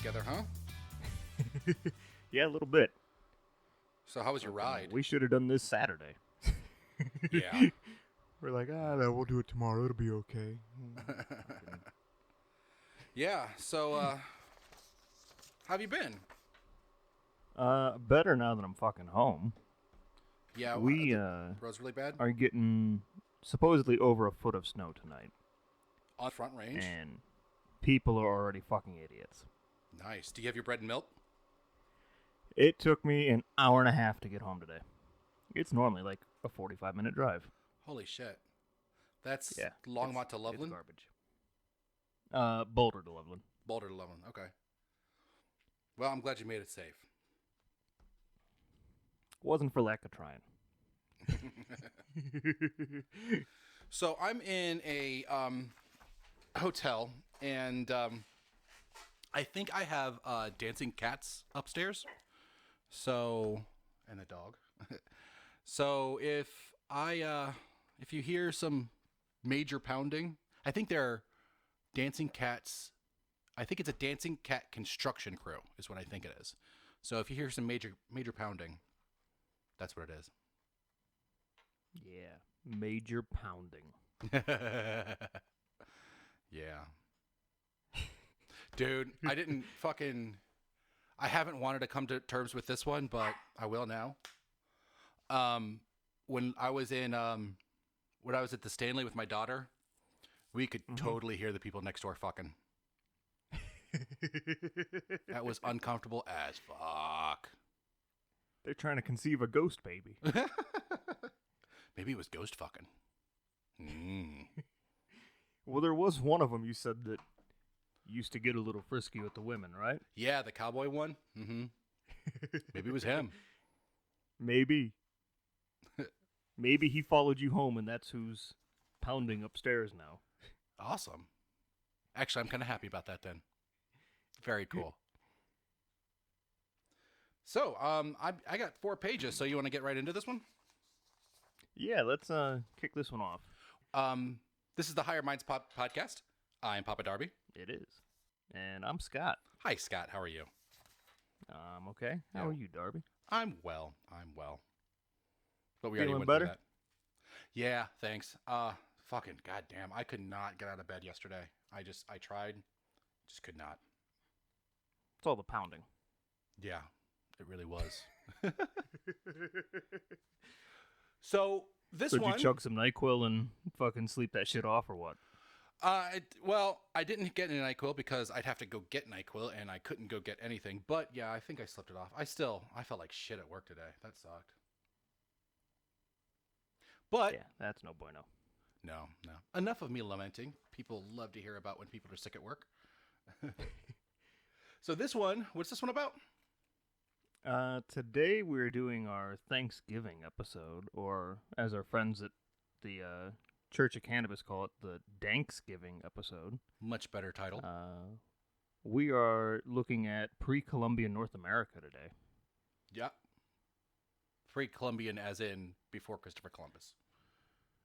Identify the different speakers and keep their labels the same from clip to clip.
Speaker 1: Together, huh?
Speaker 2: Yeah, a little bit.
Speaker 1: So how was your ride?
Speaker 2: We should have done this Saturday.
Speaker 1: Yeah.
Speaker 2: We're like, no, we'll do it tomorrow. It'll be okay.
Speaker 1: Yeah, so, how have you been?
Speaker 2: Better now that I'm fucking home.
Speaker 1: Yeah,
Speaker 2: we
Speaker 1: road's really bad?
Speaker 2: are getting supposedly over a foot of snow tonight.
Speaker 1: On Front Range?
Speaker 2: And people are already fucking idiots.
Speaker 1: Nice. Do you have your bread and milk?
Speaker 2: It took me an hour and a half to get home today. It's normally like a 45-minute drive.
Speaker 1: Holy shit. That's Longmont to Loveland?
Speaker 2: It's garbage. Boulder to Loveland.
Speaker 1: Boulder to Loveland, okay. Well, I'm glad you made it safe.
Speaker 2: Wasn't for lack of trying.
Speaker 1: So I'm in a hotel, and I think I have dancing cats upstairs. So, and a dog. So if you hear some major pounding, I think they're dancing cats. I think it's a dancing cat construction crew is what I think it is. So if you hear some major pounding, that's what it is.
Speaker 2: Yeah, major pounding.
Speaker 1: Yeah. Dude, I haven't wanted to come to terms with this one, but I will now. When I was at the Stanley with my daughter, we could totally hear the people next door fucking. That was uncomfortable as fuck.
Speaker 2: They're trying to conceive a ghost baby.
Speaker 1: Maybe it was ghost fucking.
Speaker 2: Well, there was one of them you said that used to get a little frisky with the women, right?
Speaker 1: Yeah, the cowboy one. Mm-hmm. Maybe it was him.
Speaker 2: Maybe. Maybe he followed you home, and that's who's pounding upstairs now.
Speaker 1: Awesome. Actually, I'm kind of happy about that then. Very cool. So, I got 4 pages, so you want to get right into this one?
Speaker 2: Yeah, let's kick this one off.
Speaker 1: This is the Higher Minds podcast. I'm Papa Darby.
Speaker 2: It is. And I'm Scott.
Speaker 1: Hi, Scott. How are you?
Speaker 2: I'm okay. How are you, Darby?
Speaker 1: I'm well. But we
Speaker 2: Feeling
Speaker 1: already went
Speaker 2: better?
Speaker 1: through that. Yeah, thanks. Fucking goddamn. I could not get out of bed yesterday. I tried. Just could not.
Speaker 2: It's all the pounding.
Speaker 1: Yeah, it really was. So, this one...
Speaker 2: Did you chug some NyQuil and fucking sleep that shit off or what?
Speaker 1: Well, I didn't get any NyQuil because I'd have to go get NyQuil, and I couldn't go get anything. But, yeah, I think I slept it off. I felt like shit at work today. That sucked. But...
Speaker 2: Yeah, that's no bueno.
Speaker 1: No. Enough of me lamenting. People love to hear about when people are sick at work. So this one, what's this one about?
Speaker 2: Today we're doing our Thanksgiving episode, or as our friends at the Church of Cannabis call it, the Danksgiving episode.
Speaker 1: Much better title.
Speaker 2: We are looking at Pre-Columbian North America today.
Speaker 1: Yeah. Pre-Columbian as in before Christopher Columbus.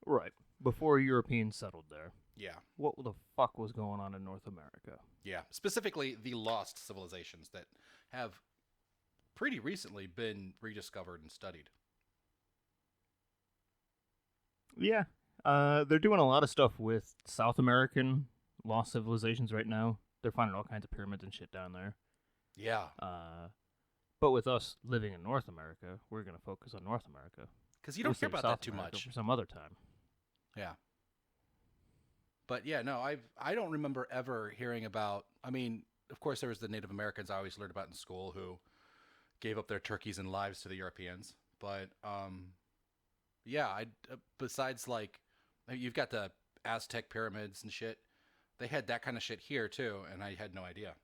Speaker 2: Right. Before Europeans settled there.
Speaker 1: Yeah.
Speaker 2: What the fuck was going on in North America?
Speaker 1: Yeah. Specifically, the lost civilizations that have pretty recently been rediscovered and studied.
Speaker 2: Yeah. They're doing a lot of stuff with South American lost civilizations right now. They're finding all kinds of pyramids and shit down there.
Speaker 1: Yeah.
Speaker 2: But with us living in North America, we're going to focus on North America.
Speaker 1: Because you don't hear about
Speaker 2: South
Speaker 1: that too
Speaker 2: America
Speaker 1: much.
Speaker 2: For some other time.
Speaker 1: Yeah. But yeah, no, I don't remember ever hearing about, I mean, of course there was the Native Americans I always learned about in school who gave up their turkeys and lives to the Europeans. But Yeah, besides like you've got the Aztec pyramids and shit. They had that kind of shit here too, and I had no idea.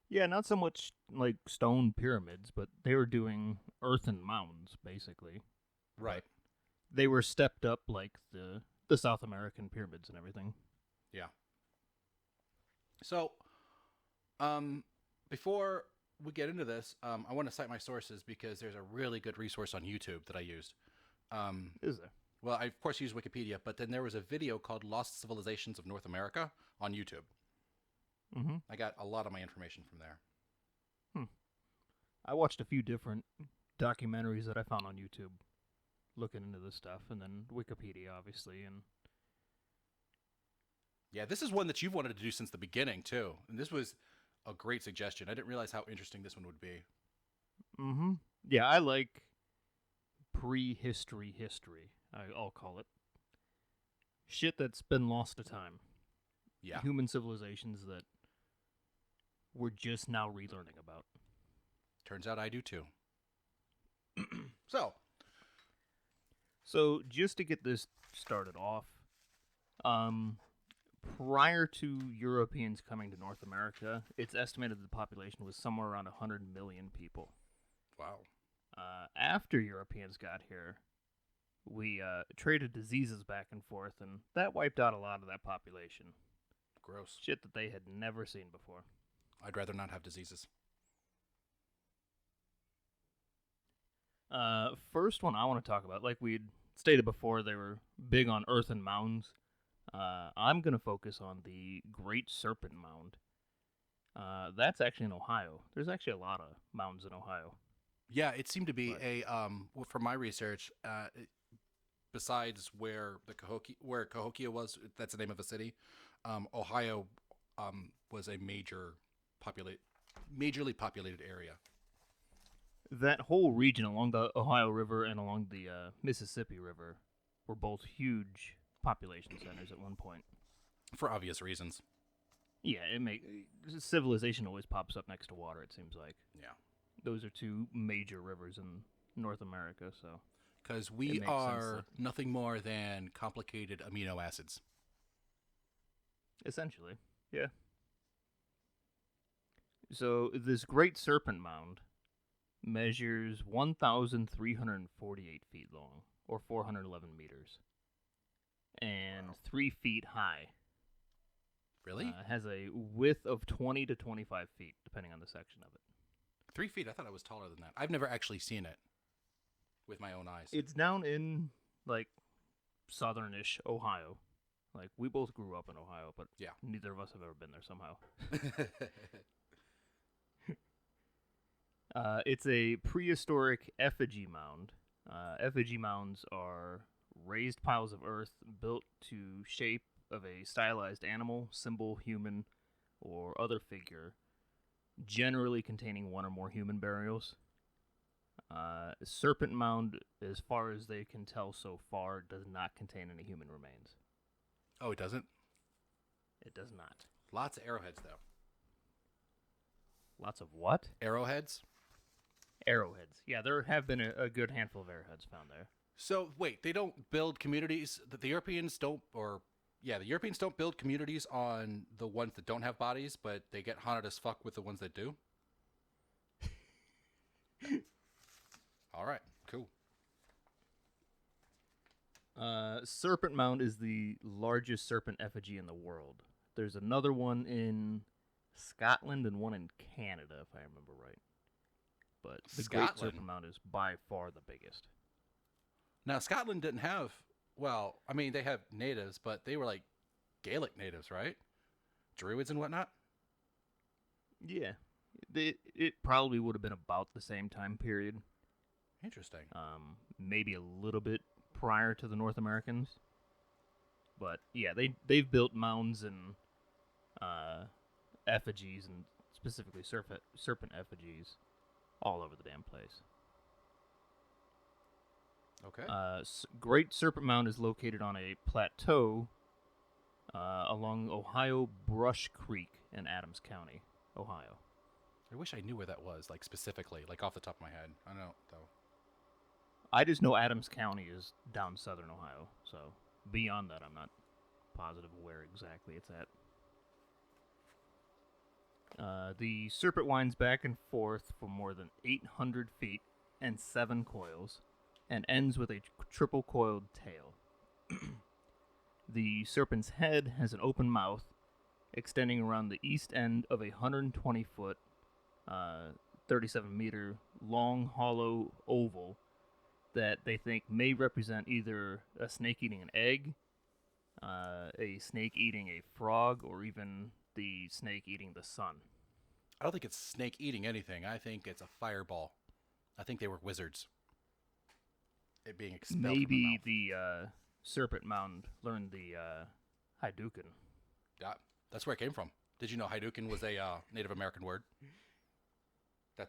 Speaker 2: Yeah, not so much like stone pyramids, but they were doing earthen mounds basically.
Speaker 1: Right.
Speaker 2: But they were stepped up like the South American pyramids and everything.
Speaker 1: Yeah. So, before we get into this, I want to cite my sources because there's a really good resource on YouTube that I used.
Speaker 2: Is there?
Speaker 1: Well, I of course used Wikipedia, but then there was a video called "Lost Civilizations of North America" on YouTube.
Speaker 2: Mm-hmm.
Speaker 1: I got a lot of my information from there.
Speaker 2: I watched a few different documentaries that I found on YouTube looking into this stuff, and then Wikipedia, obviously, and
Speaker 1: Yeah, this is one that you've wanted to do since the beginning too, and this was a great suggestion. I didn't realize how interesting this one would be.
Speaker 2: mm-hmm. Yeah, I like prehistory history. I'll call it shit that's been lost to time.
Speaker 1: Yeah.
Speaker 2: Human civilizations that we're just now relearning about.
Speaker 1: Turns out I do too. So,
Speaker 2: just to get this started off, prior to Europeans coming to North America, it's estimated the population was somewhere around 100 million people.
Speaker 1: wow.
Speaker 2: After Europeans got here, we traded diseases back and forth, and that wiped out a lot of that population.
Speaker 1: Gross.
Speaker 2: Shit that they had never seen before.
Speaker 1: I'd rather not have diseases.
Speaker 2: First one I want to talk about, like we'd stated before, they were big on earthen mounds. I'm going to focus on the Great Serpent Mound. That's actually in Ohio. There's actually a lot of mounds in Ohio.
Speaker 1: Yeah, it seemed to be from my research, besides where Cahokia was, that's the name of a city. Ohio was a majorly populated area.
Speaker 2: That whole region along the Ohio River and along the Mississippi River were both huge population centers at one point.
Speaker 1: For obvious reasons.
Speaker 2: Yeah, civilization always pops up next to water, it seems like.
Speaker 1: Yeah.
Speaker 2: Those are two major rivers in North America, so.
Speaker 1: Because we are nothing more than complicated amino acids.
Speaker 2: Essentially, yeah. So this Great Serpent Mound measures 1,348 feet long, or 411 meters, and 3 feet high.
Speaker 1: Really?
Speaker 2: Has a width of 20 to 25 feet, depending on the section of it.
Speaker 1: 3 feet? I thought it was taller than that. I've never actually seen it with my own eyes.
Speaker 2: It's down in, like, southernish Ohio. Like, we both grew up in Ohio, but
Speaker 1: yeah,
Speaker 2: neither of us have ever been there somehow. It's a prehistoric effigy mound. Effigy mounds are raised piles of earth built to shape of a stylized animal, symbol, human, or other figure, generally containing one or more human burials. Serpent Mound, as far as they can tell so far, does not contain any human remains.
Speaker 1: Oh, it doesn't?
Speaker 2: It does not.
Speaker 1: Lots of arrowheads, though.
Speaker 2: Lots of what?
Speaker 1: Arrowheads?
Speaker 2: Arrowheads. Yeah, there have been a good handful of arrowheads found there.
Speaker 1: So, wait, they don't build communities, the Europeans don't, the Europeans don't build communities on the ones that don't have bodies, but they get haunted as fuck with the ones that do? All right, cool.
Speaker 2: Serpent Mound is the largest serpent effigy in the world. There's another one in Scotland and one in Canada, if I remember right. But the Great Serpent Mound is by far the biggest.
Speaker 1: Now, Scotland didn't have, they have natives, but they were like Gaelic natives, right? Druids and whatnot?
Speaker 2: Yeah. It probably would have been about the same time period.
Speaker 1: Interesting.
Speaker 2: Maybe a little bit prior to the North Americans. But yeah, they've built mounds and effigies, and specifically serpent effigies, all over the damn place.
Speaker 1: Okay.
Speaker 2: Great Serpent Mound is located on a plateau along Ohio Brush Creek in Adams County, Ohio.
Speaker 1: I wish I knew where that was, like specifically, like off the top of my head. I don't know, though.
Speaker 2: I just know Adams County is down southern Ohio, so beyond that, I'm not positive where exactly it's at. The serpent winds back and forth for more than 800 feet and 7 coils, and ends with a triple coiled tail. The serpent's head has an open mouth extending around the east end of a 120-foot, 37-meter long hollow oval that they think may represent either a snake eating an egg, a snake eating a frog, or even the snake eating the sun.
Speaker 1: I don't think it's snake eating anything. I think it's a fireball. I think they were wizards. It being expelled from
Speaker 2: Maybe
Speaker 1: the
Speaker 2: the Serpent Mound learned the Hadouken.
Speaker 1: Yeah, that's where it came from. Did you know Hadouken was a Native American word?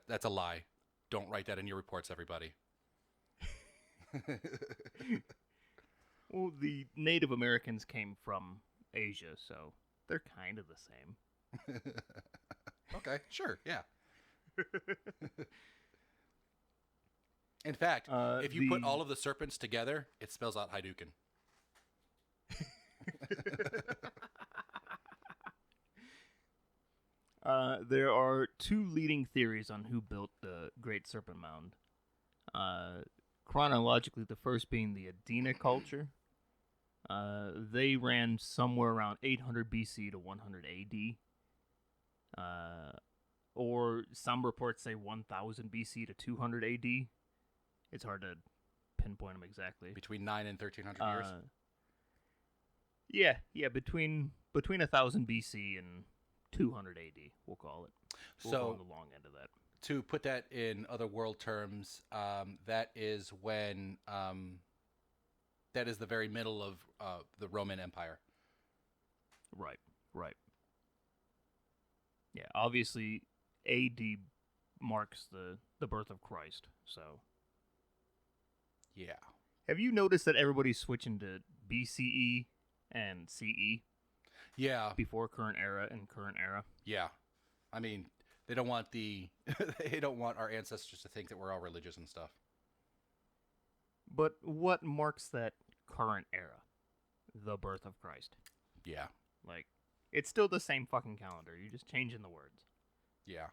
Speaker 1: That's a lie. Don't write that in your reports, everybody.
Speaker 2: Well, the Native Americans came from Asia, so they're kind of the same.
Speaker 1: Okay, sure, yeah. In fact, if you put all of the serpents together, it spells out Hadouken.
Speaker 2: There are 2 leading theories on who built the Great Serpent Mound. Chronologically, the first being the Deena Culture. They ran somewhere around 800 BC to 100 AD. Or some reports say 1000 BC to 200 AD. It's hard to pinpoint them exactly.
Speaker 1: Between 9 and 1300
Speaker 2: years? Yeah, between 1000 BC and 200 AD, we'll call it. We'll go on the long end of that.
Speaker 1: To put that in other world terms, that is when that is the very middle of the Roman Empire.
Speaker 2: Right. Yeah, obviously, AD marks the birth of Christ, so...
Speaker 1: Yeah.
Speaker 2: Have you noticed that everybody's switching to BCE and CE?
Speaker 1: Yeah.
Speaker 2: Before current era and current era?
Speaker 1: Yeah. I mean, they don't want they don't want our ancestors to think that we're all religious and stuff.
Speaker 2: But what marks that current era? The birth of Christ.
Speaker 1: Yeah.
Speaker 2: Like, it's still the same fucking calendar. You're just changing the words.
Speaker 1: Yeah.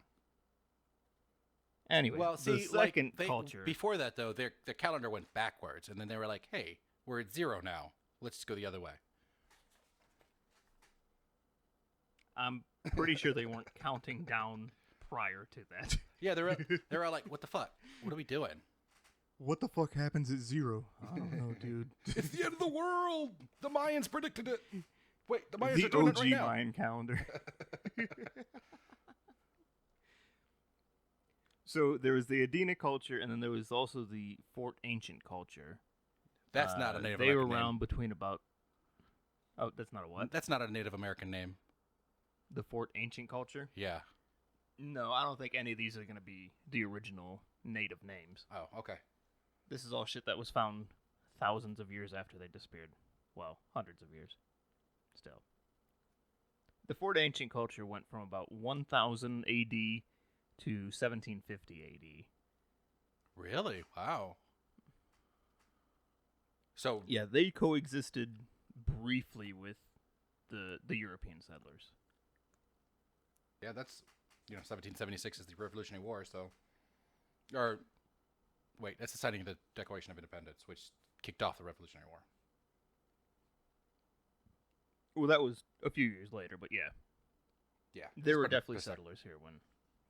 Speaker 2: Anyway,
Speaker 1: well, see,
Speaker 2: the second culture...
Speaker 1: Before that, though, their calendar went backwards, and then they were like, hey, we're at 0 now. Let's just go the other way.
Speaker 2: I'm pretty sure they weren't counting down prior to that.
Speaker 1: Yeah, they're all like, what the fuck? What are we doing?
Speaker 2: What the fuck happens at 0? I don't know, dude.
Speaker 1: It's the end of the world! The Mayans predicted it! Wait, the Mayans are doing
Speaker 2: the
Speaker 1: it right now.
Speaker 2: OG Mayan calendar. So there was the Deena Culture, and then there was also the Fort Ancient Culture.
Speaker 1: That's not a Native
Speaker 2: They
Speaker 1: American
Speaker 2: were around
Speaker 1: name.
Speaker 2: between about... Oh, that's not a what?
Speaker 1: That's not a Native American name.
Speaker 2: The Fort Ancient Culture?
Speaker 1: Yeah.
Speaker 2: No, I don't think any of these are going to be the original native names.
Speaker 1: Oh, okay.
Speaker 2: This is all shit that was found thousands of years after they disappeared. Well, hundreds of years. Still. The Fort Ancient Culture went from about 1000 AD to 1750 AD.
Speaker 1: Really? Wow. So
Speaker 2: yeah, they coexisted briefly with the European settlers.
Speaker 1: Yeah, that's 1776 is the Revolutionary War, so or wait, that's the signing of the Declaration of Independence, which kicked off the Revolutionary War.
Speaker 2: Well, that was a few years later, but yeah.
Speaker 1: Yeah.
Speaker 2: There were definitely settlers here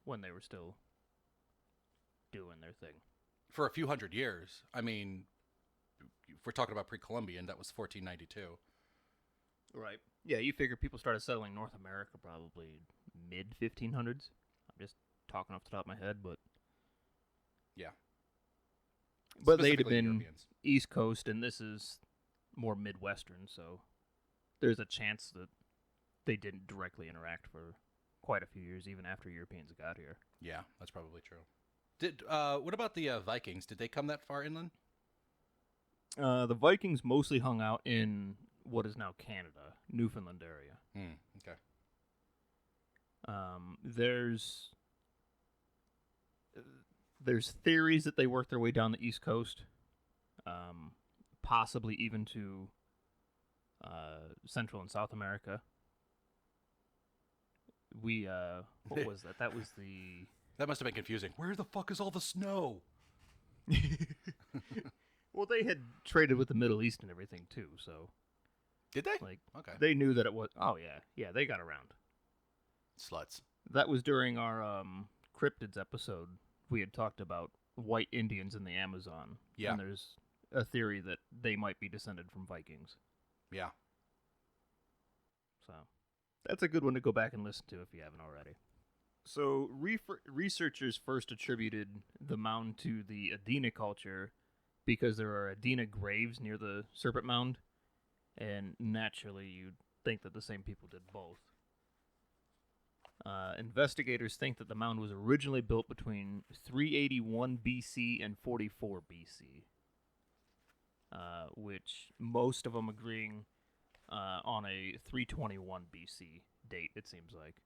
Speaker 2: when they were still doing their thing.
Speaker 1: For a few hundred years. I mean, if we're talking about Pre-Columbian, that was 1492.
Speaker 2: Right. Yeah, you figure people started settling North America probably mid-1500s. I'm just talking off the top of my head, but...
Speaker 1: Yeah.
Speaker 2: But they'd have been
Speaker 1: Europeans.
Speaker 2: East Coast, and this is more Midwestern, so there's a chance that they didn't directly interact for quite a few years, even after Europeans got here.
Speaker 1: Yeah, that's probably true. What about the Vikings? Did they come that far inland?
Speaker 2: The Vikings mostly hung out in what is now Canada, Newfoundland area.
Speaker 1: Okay.
Speaker 2: There's theories that they worked their way down the East Coast, possibly even to Central and South America. What was that? That was the...
Speaker 1: That must have been confusing. Where the fuck is all the snow?
Speaker 2: Well, they had traded with the Middle East and everything, too, so...
Speaker 1: Did they?
Speaker 2: Like,
Speaker 1: okay.
Speaker 2: They knew that it was... Oh, yeah. Yeah, they got around.
Speaker 1: Sluts.
Speaker 2: That was during our cryptids episode. We had talked about white Indians in the Amazon.
Speaker 1: Yeah.
Speaker 2: And there's a theory that they might be descended from Vikings.
Speaker 1: Yeah.
Speaker 2: So, that's a good one to go back and listen to if you haven't already. So, researchers first attributed the mound to the Deena Culture because there are Deena graves near the Serpent Mound, and naturally you'd think that the same people did both. Investigators think that the mound was originally built between 381 BC and 44 BC, which most of them agreeing on a 321 BC date, it seems like.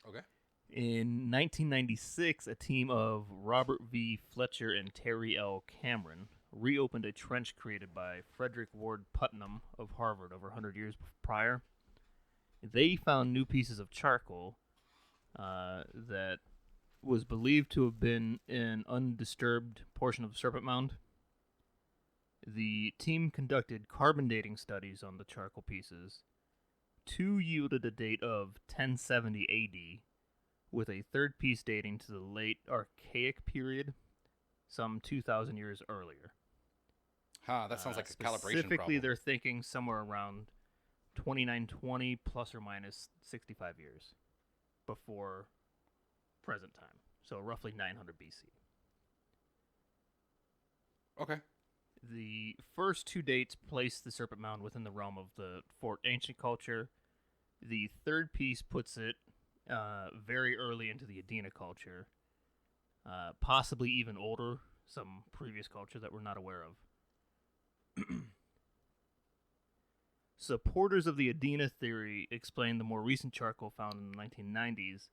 Speaker 1: Okay.
Speaker 2: In 1996, a team of Robert V. Fletcher and Terry L. Cameron reopened a trench created by Frederick Ward Putnam of Harvard over 100 years prior. They found new pieces of charcoal that was believed to have been an undisturbed portion of the Serpent Mound. The team conducted carbon dating studies on the charcoal pieces. Two yielded a date of 1070 AD, with a third piece dating to the late Archaic period, some 2,000 years earlier.
Speaker 1: That sounds like a calibration problem.
Speaker 2: Specifically, they're thinking somewhere around 2920 plus or minus 65 years before present time. So roughly 900 BC.
Speaker 1: Okay.
Speaker 2: The first two dates place the Serpent Mound within the realm of the Fort Ancient Culture. The third piece puts it very early into the Deena Culture, possibly even older, some previous culture that we're not aware of. Supporters of the Deena theory explain the more recent charcoal found in the 1990s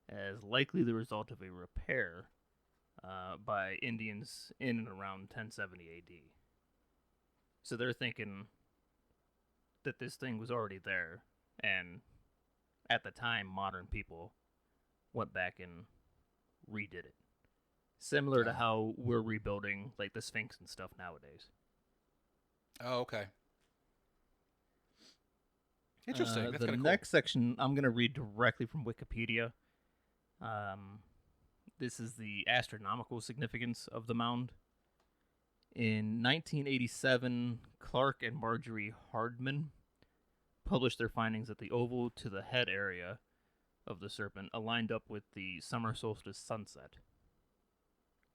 Speaker 2: as likely the result of a repair by Indians in and around 1070 AD. So they're thinking that this thing was already there, and at the time, modern people went back and redid it. Similar to how we're rebuilding like the Sphinx and stuff nowadays.
Speaker 1: Oh, okay. Interesting. That's
Speaker 2: the
Speaker 1: cool.
Speaker 2: next section I'm going to read directly from Wikipedia. This is the astronomical significance of the mound. In 1987, Clark and Marjorie Hardman published their findings that the oval to the head area of the serpent aligned up with the summer solstice sunset,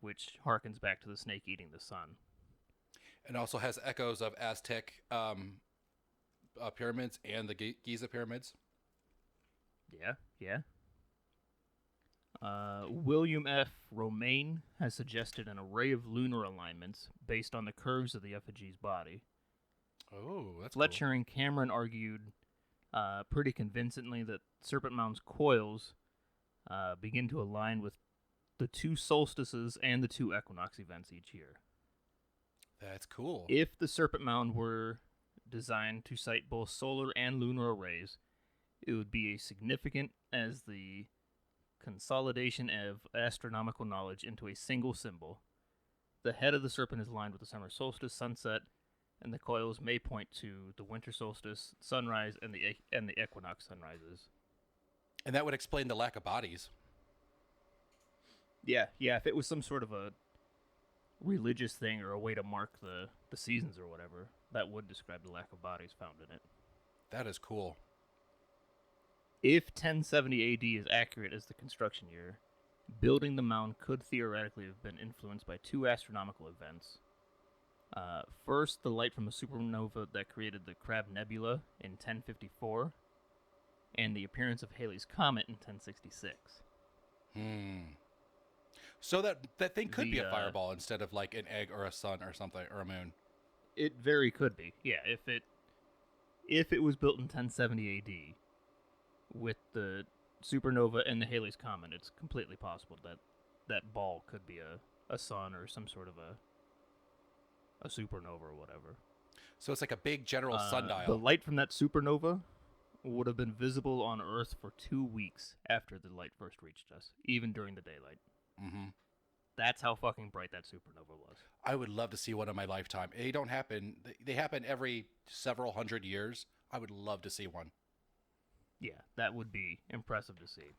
Speaker 2: which harkens back to the snake eating the sun.
Speaker 1: And also has echoes of Aztec pyramids and the Giza pyramids.
Speaker 2: Yeah. William F. Romaine has suggested an array of lunar alignments based on the curves of the effigy's body.
Speaker 1: Oh, that's
Speaker 2: Fletcher
Speaker 1: cool.
Speaker 2: and Cameron argued pretty convincingly that Serpent Mound's coils begin to align with the two solstices and the two equinox events each year.
Speaker 1: That's cool.
Speaker 2: If the Serpent Mound were designed to site both solar and lunar arrays, it would be as significant as the consolidation of astronomical knowledge into a single symbol. The head of the serpent is aligned with the summer solstice sunset, and the coils may point to the winter solstice sunrise and the equinox sunrises.
Speaker 1: And that would explain the lack of bodies.
Speaker 2: Yeah. If it was some sort of a religious thing or a way to mark the seasons or whatever, that would describe the lack of bodies found in it.
Speaker 1: That is cool.
Speaker 2: If 1070 AD is accurate as the construction year, building the mound could theoretically have been influenced by two astronomical events. First, the light from a supernova that created the Crab Nebula in 1054, and the appearance of Halley's Comet in 1066.
Speaker 1: So that thing could be a fireball instead of like an egg or a sun or something, or a moon.
Speaker 2: It very could be. Yeah, if it was built in 1070 AD with the supernova and the Halley's Comet, it's completely possible that ball could be a sun or some sort of a a supernova or whatever.
Speaker 1: So it's like a big general
Speaker 2: The
Speaker 1: sundial.
Speaker 2: light from that supernova would have been visible on Earth for 2 weeks after the light first reached us, even during the daylight.
Speaker 1: Mm-hmm.
Speaker 2: That's how fucking bright that supernova was.
Speaker 1: I would love to see one in my lifetime. They don't happen. They happen every several hundred years. I would love to see one.
Speaker 2: Yeah, that would be impressive to see.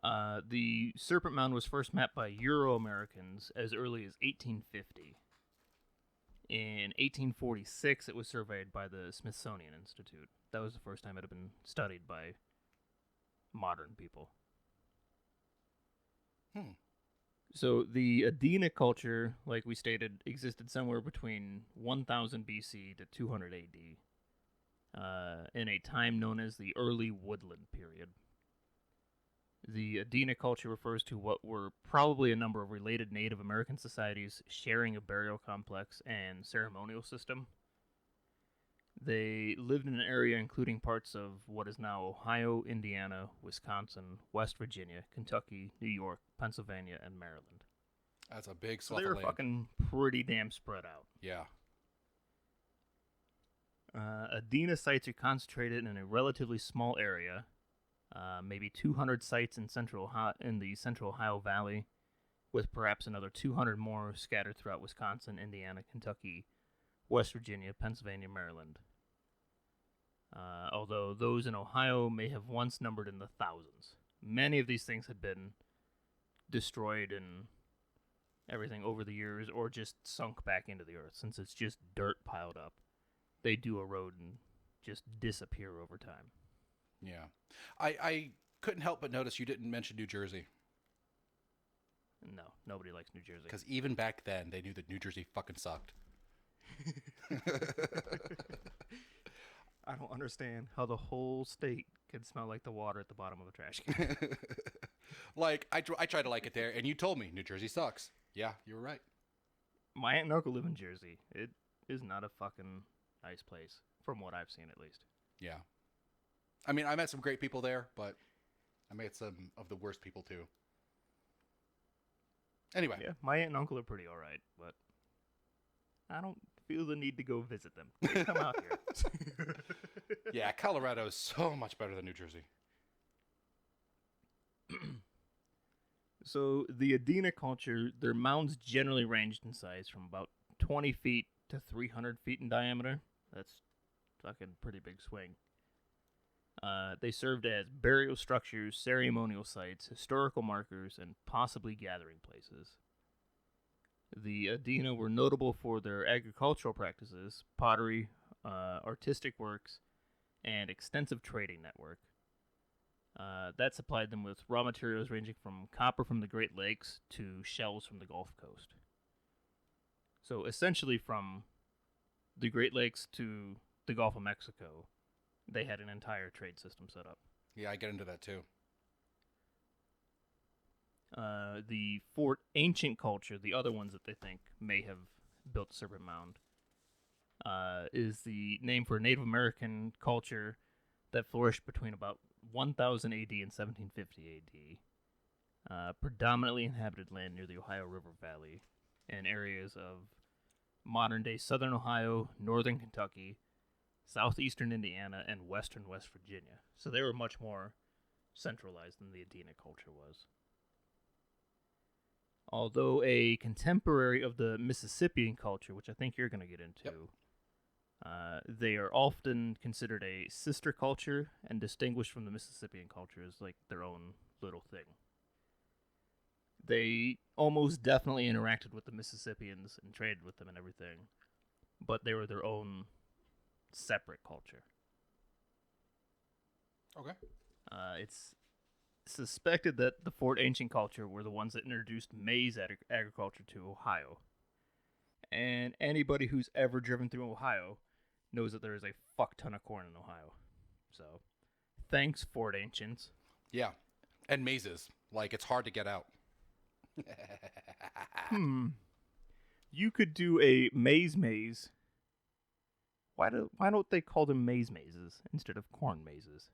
Speaker 2: The Serpent Mound was first mapped by Euro-Americans as early as 1850. In 1846, it was surveyed by the Smithsonian Institute. That was the first time it had been studied by modern people. So the Deena Culture, like we stated, existed somewhere between 1000 BC to 200 AD, in a time known as the Early Woodland Period. The Deena Culture refers to what were probably a number of related Native American societies sharing a burial complex and ceremonial system. They lived in an area including parts of what is now Ohio, Indiana, Wisconsin, West Virginia, Kentucky, New York, Pennsylvania, and Maryland.
Speaker 1: That's a big
Speaker 2: So
Speaker 1: swath
Speaker 2: they
Speaker 1: of
Speaker 2: were
Speaker 1: land.
Speaker 2: fucking pretty damn spread out.
Speaker 1: Yeah.
Speaker 2: Deena sites are concentrated in a relatively small area, maybe 200 sites in the central Ohio Valley, with perhaps another 200 more scattered throughout Wisconsin, Indiana, Kentucky, West Virginia, Pennsylvania, Maryland. Although those in Ohio may have once numbered in the thousands. Many of these things had been destroyed and everything over the years, or just sunk back into the earth. Since it's just dirt piled up, they do erode and just disappear over time.
Speaker 1: Yeah. I couldn't help but notice you didn't mention New Jersey.
Speaker 2: No, nobody likes New Jersey.
Speaker 1: Because even back then, they knew that New Jersey fucking sucked.
Speaker 2: I don't understand how the whole state can smell like the water at the bottom of a trash can.
Speaker 1: Like, I tried to like it there, and you told me New Jersey sucks. Yeah, you were right.
Speaker 2: My aunt and uncle live in Jersey. It is not a fucking nice place, from what I've seen at least.
Speaker 1: Yeah. I mean, I met some great people there, but I met some of the worst people too. Anyway.
Speaker 2: Yeah, my aunt and uncle are pretty alright, but I don't feel the need to go visit them. They come out here.
Speaker 1: Yeah, Colorado is so much better than New Jersey.
Speaker 2: So the Deena Culture, their mounds generally ranged in size from about 20 feet to 300 feet in diameter. That's fucking pretty big swing. They served as burial structures, ceremonial sites, historical markers, and possibly gathering places. The Deena were notable for their agricultural practices, pottery, artistic works, and extensive trading network. That supplied them with raw materials ranging from copper from the Great Lakes to shells from the Gulf Coast. So essentially from the Great Lakes to the Gulf of Mexico, they had an entire trade system set up.
Speaker 1: Yeah, I get into that too.
Speaker 2: The Fort Ancient Culture, the other ones that they think may have built Serpent Mound, is the name for a Native American culture that flourished between about 1000 AD and 1750 AD. Predominantly inhabited land near the Ohio River Valley and areas of modern-day southern Ohio, northern Kentucky, southeastern Indiana, and western West Virginia. So they were much more centralized than the Deena culture was. Although a contemporary of the Mississippian culture, which I think you're going to get into, they are often considered a sister culture and distinguished from the Mississippian culture as like their own little thing. They almost definitely interacted with the Mississippians and traded with them and everything, but they were their own separate culture.
Speaker 1: Okay.
Speaker 2: It's suspected that the Fort Ancient culture were the ones that introduced maize agriculture to Ohio. And anybody who's ever driven through Ohio knows that there is a fuck ton of corn in Ohio. So, thanks, Fort Ancients.
Speaker 1: Yeah. And mazes. Like, it's hard to get out.
Speaker 2: You could do a maze. Why don't they call them mazes instead of corn mazes?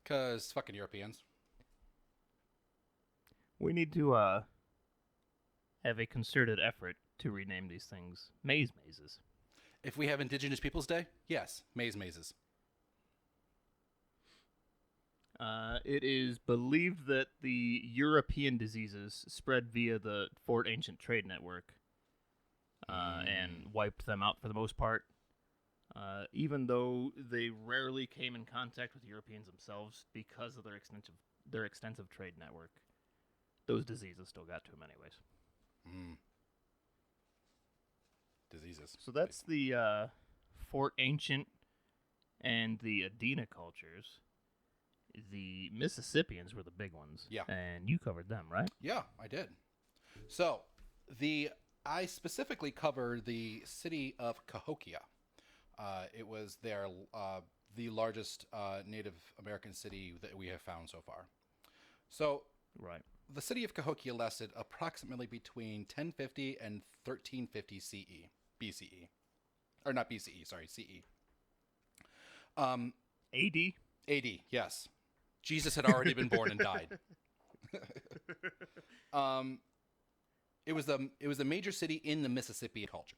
Speaker 1: Because fucking Europeans.
Speaker 2: We need to have a concerted effort to rename these things mazes.
Speaker 1: If we have Indigenous Peoples Day, yes, mazes.
Speaker 2: It is believed that the European diseases spread via the Fort Ancient Trade Network and wiped them out for the most part. Even though they rarely came in contact with Europeans themselves because of their extensive trade network, those diseases still got to them anyways.
Speaker 1: Diseases.
Speaker 2: So that's the Fort Ancient and the Deena cultures. The Mississippians were the big ones.
Speaker 1: Yeah.
Speaker 2: And you covered them, right?
Speaker 1: Yeah, I did. So, I specifically covered the city of Cahokia. It was the largest Native American city that we have found so far. So,
Speaker 2: right.
Speaker 1: The city of Cahokia lasted approximately between 1050 and 1350 BCE. Or not BCE, sorry, CE.
Speaker 2: AD?
Speaker 1: AD, yes. Jesus had already been born and died. It was a major city in the Mississippian culture.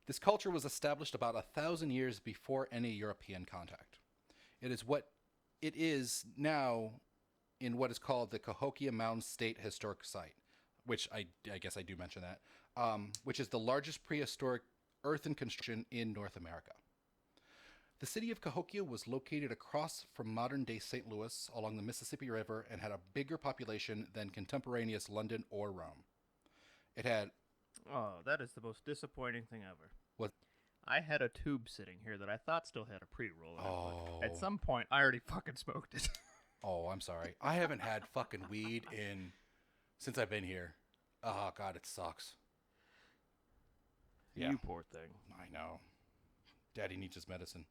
Speaker 1: This culture was established about 1,000 years before any European contact. It is what it is now in what is called the Cahokia Mound State Historic Site, which I guess I do mention that, which is the largest prehistoric earthen construction in North America. The city of Cahokia was located across from modern-day St. Louis along the Mississippi River and had a bigger population than contemporaneous London or Rome. It had...
Speaker 2: Oh, that is the most disappointing thing ever.
Speaker 1: What?
Speaker 2: I had a tube sitting here that I thought still had a pre-roll in it.
Speaker 1: Oh.
Speaker 2: At some point, I already fucking smoked it.
Speaker 1: Oh, I'm sorry. I haven't had fucking weed since I've been here. Oh, God, it sucks. Yeah.
Speaker 2: You poor thing.
Speaker 1: I know. Daddy needs his medicine.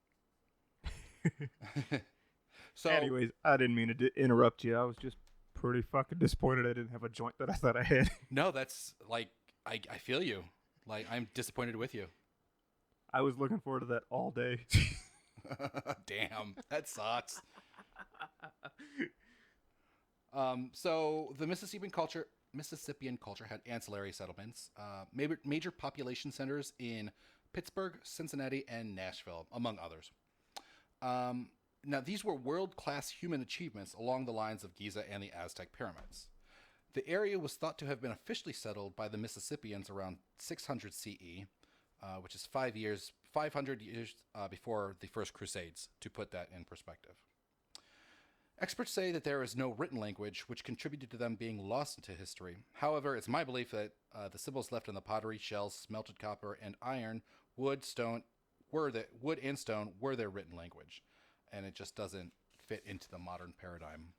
Speaker 1: So,
Speaker 2: anyways, I didn't mean to interrupt you. I was just pretty fucking disappointed I didn't have a joint that I thought I had.
Speaker 1: No, that's like, I feel you. Like, I'm disappointed with you.
Speaker 2: I was looking forward to that all day.
Speaker 1: Damn, that sucks. So the Mississippian culture had ancillary settlements, major population centers in Pittsburgh, Cincinnati, and Nashville, among others. Now, these were world-class human achievements along the lines of Giza and the Aztec pyramids. The area was thought to have been officially settled by the Mississippians around 600 CE, which is 500 years before the First Crusades, to put that in perspective. Experts say that there is no written language, which contributed to them being lost into history. However, it's my belief that the symbols left in the pottery, shells, smelted copper, and iron, wood, and stone were their written language, and it just doesn't fit into the modern paradigm.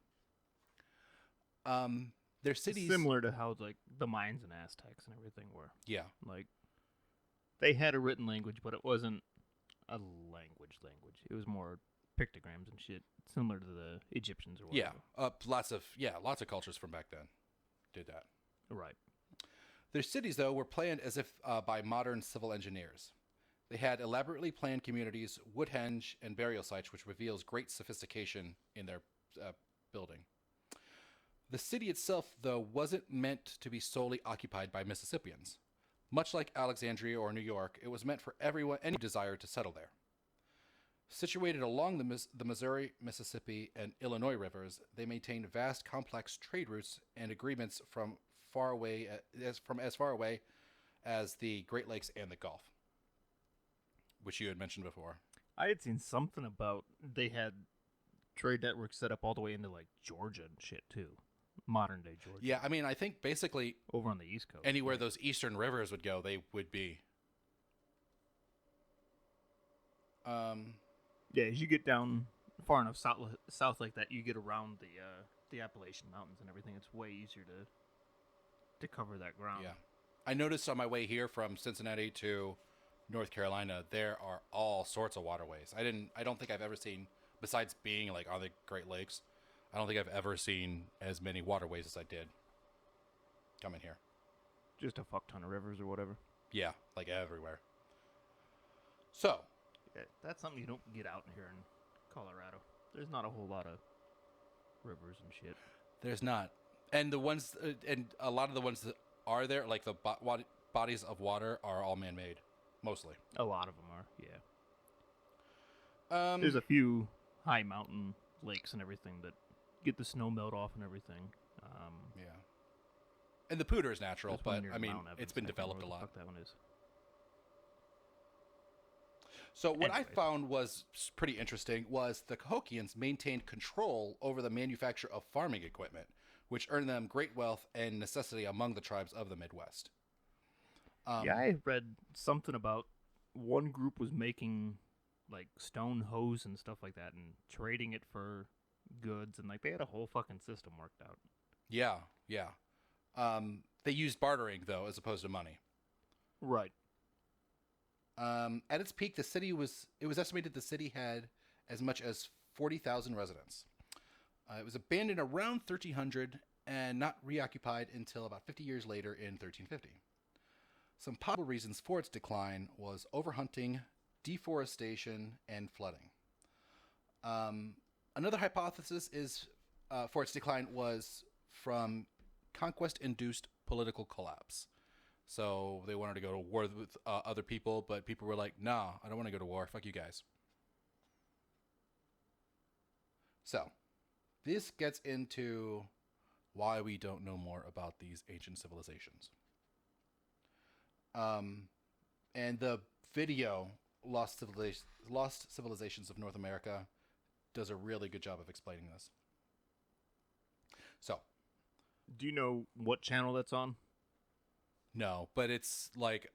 Speaker 1: Their cities
Speaker 2: similar to how like the Mayans and Aztecs and everything were.
Speaker 1: Yeah,
Speaker 2: like they had a written language, but it wasn't a language. It was more pictograms and shit, similar to the Egyptians or whatever.
Speaker 1: Yeah, lots of cultures from back then did that.
Speaker 2: Right.
Speaker 1: Their cities, though, were planned as if by modern civil engineers. They had elaborately planned communities, woodhenge, and burial sites, which reveals great sophistication in their building. The city itself, though, wasn't meant to be solely occupied by Mississippians. Much like Alexandria or New York, it was meant for everyone, any desire to settle there. Situated along the Missouri, Mississippi, and Illinois rivers, they maintained vast, complex trade routes and agreements from as far away as the Great Lakes and the Gulf, which you had mentioned before.
Speaker 2: I had seen something about they had trade networks set up all the way into like Georgia and shit too, modern day Georgia.
Speaker 1: Yeah, I mean, I think basically
Speaker 2: over on the East Coast,
Speaker 1: anywhere those eastern rivers would go, they would be.
Speaker 2: Yeah, as you get down far enough south like that, you get around the Appalachian Mountains and everything. It's way easier to cover that ground.
Speaker 1: Yeah, I noticed on my way here from Cincinnati to North Carolina, there are all sorts of waterways. I don't think I've ever seen, besides being like on the Great Lakes, I don't think I've ever seen as many waterways as I did coming here.
Speaker 2: Just a fuck ton of rivers or whatever.
Speaker 1: Yeah, like everywhere. So.
Speaker 2: Yeah, that's something you don't get out here in Colorado. There's not a whole lot of rivers and shit.
Speaker 1: There's not. And the ones, and a lot of the ones are there, like the bodies of water, are all man-made, mostly.
Speaker 2: A lot of them are, yeah.
Speaker 1: Um,
Speaker 2: There's a few high mountain lakes and everything that get the snow melt off and everything.
Speaker 1: yeah. And the Pooter is natural,
Speaker 2: There's one
Speaker 1: but
Speaker 2: near
Speaker 1: I mean,
Speaker 2: Mount Evans.
Speaker 1: it's been
Speaker 2: I can't remember
Speaker 1: developed a
Speaker 2: what the
Speaker 1: lot.
Speaker 2: fuck that one is.
Speaker 1: So what I
Speaker 2: Anyways.
Speaker 1: found was pretty interesting was the Cahokians maintained control over the manufacture of farming equipment, which earned them great wealth and necessity among the tribes of the Midwest.
Speaker 2: Yeah, I read something about one group was making like stone hoes and stuff like that and trading it for goods, and like they had a whole fucking system worked out.
Speaker 1: Yeah, yeah. They used bartering though, as opposed to money.
Speaker 2: Right.
Speaker 1: At its peak, it was estimated the city had as much as 40,000 residents. It was abandoned around 1300 and not reoccupied until about 50 years later in 1350. Some possible reasons for its decline was overhunting, deforestation, and flooding. Another hypothesis is for its decline was from conquest-induced political collapse. So they wanted to go to war with other people, but people were like, "Nah, I don't want to go to war. Fuck you guys." So this gets into why we don't know more about these ancient civilizations. And the video Lost Civilizations of North America does a really good job of explaining this. So,
Speaker 2: Do you know what channel that's on?
Speaker 1: no, but it's like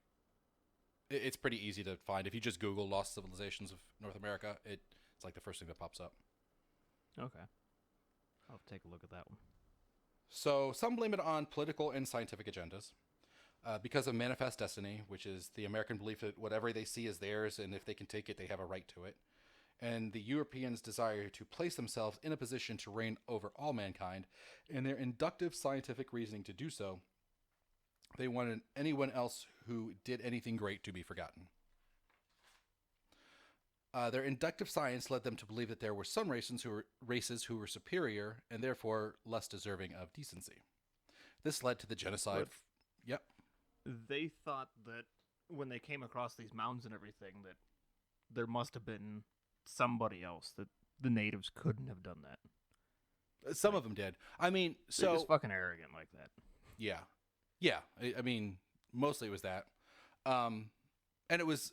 Speaker 1: it's pretty easy to find. If you just Google Lost Civilizations of North America, it's like the first thing that pops up.
Speaker 2: Okay. I'll take a look at that one.
Speaker 1: So some blame it on political and scientific agendas. Because of manifest destiny, which is the American belief that whatever they see is theirs, and if they can take it, they have a right to it. And the Europeans' desire to place themselves in a position to reign over all mankind, and their inductive scientific reasoning to do so. They wanted anyone else who did anything great to be forgotten. Their inductive science led them to believe that there were some races who were superior and therefore less deserving of decency. This led to the genocide.
Speaker 2: What?
Speaker 1: Yep.
Speaker 2: They thought that when they came across these mounds and everything, that there must have been somebody else, that the natives couldn't have done that.
Speaker 1: Some of them did. I mean,
Speaker 2: They're
Speaker 1: so
Speaker 2: just fucking arrogant like that.
Speaker 1: yeah, yeah. I mean, mostly it was that, and it was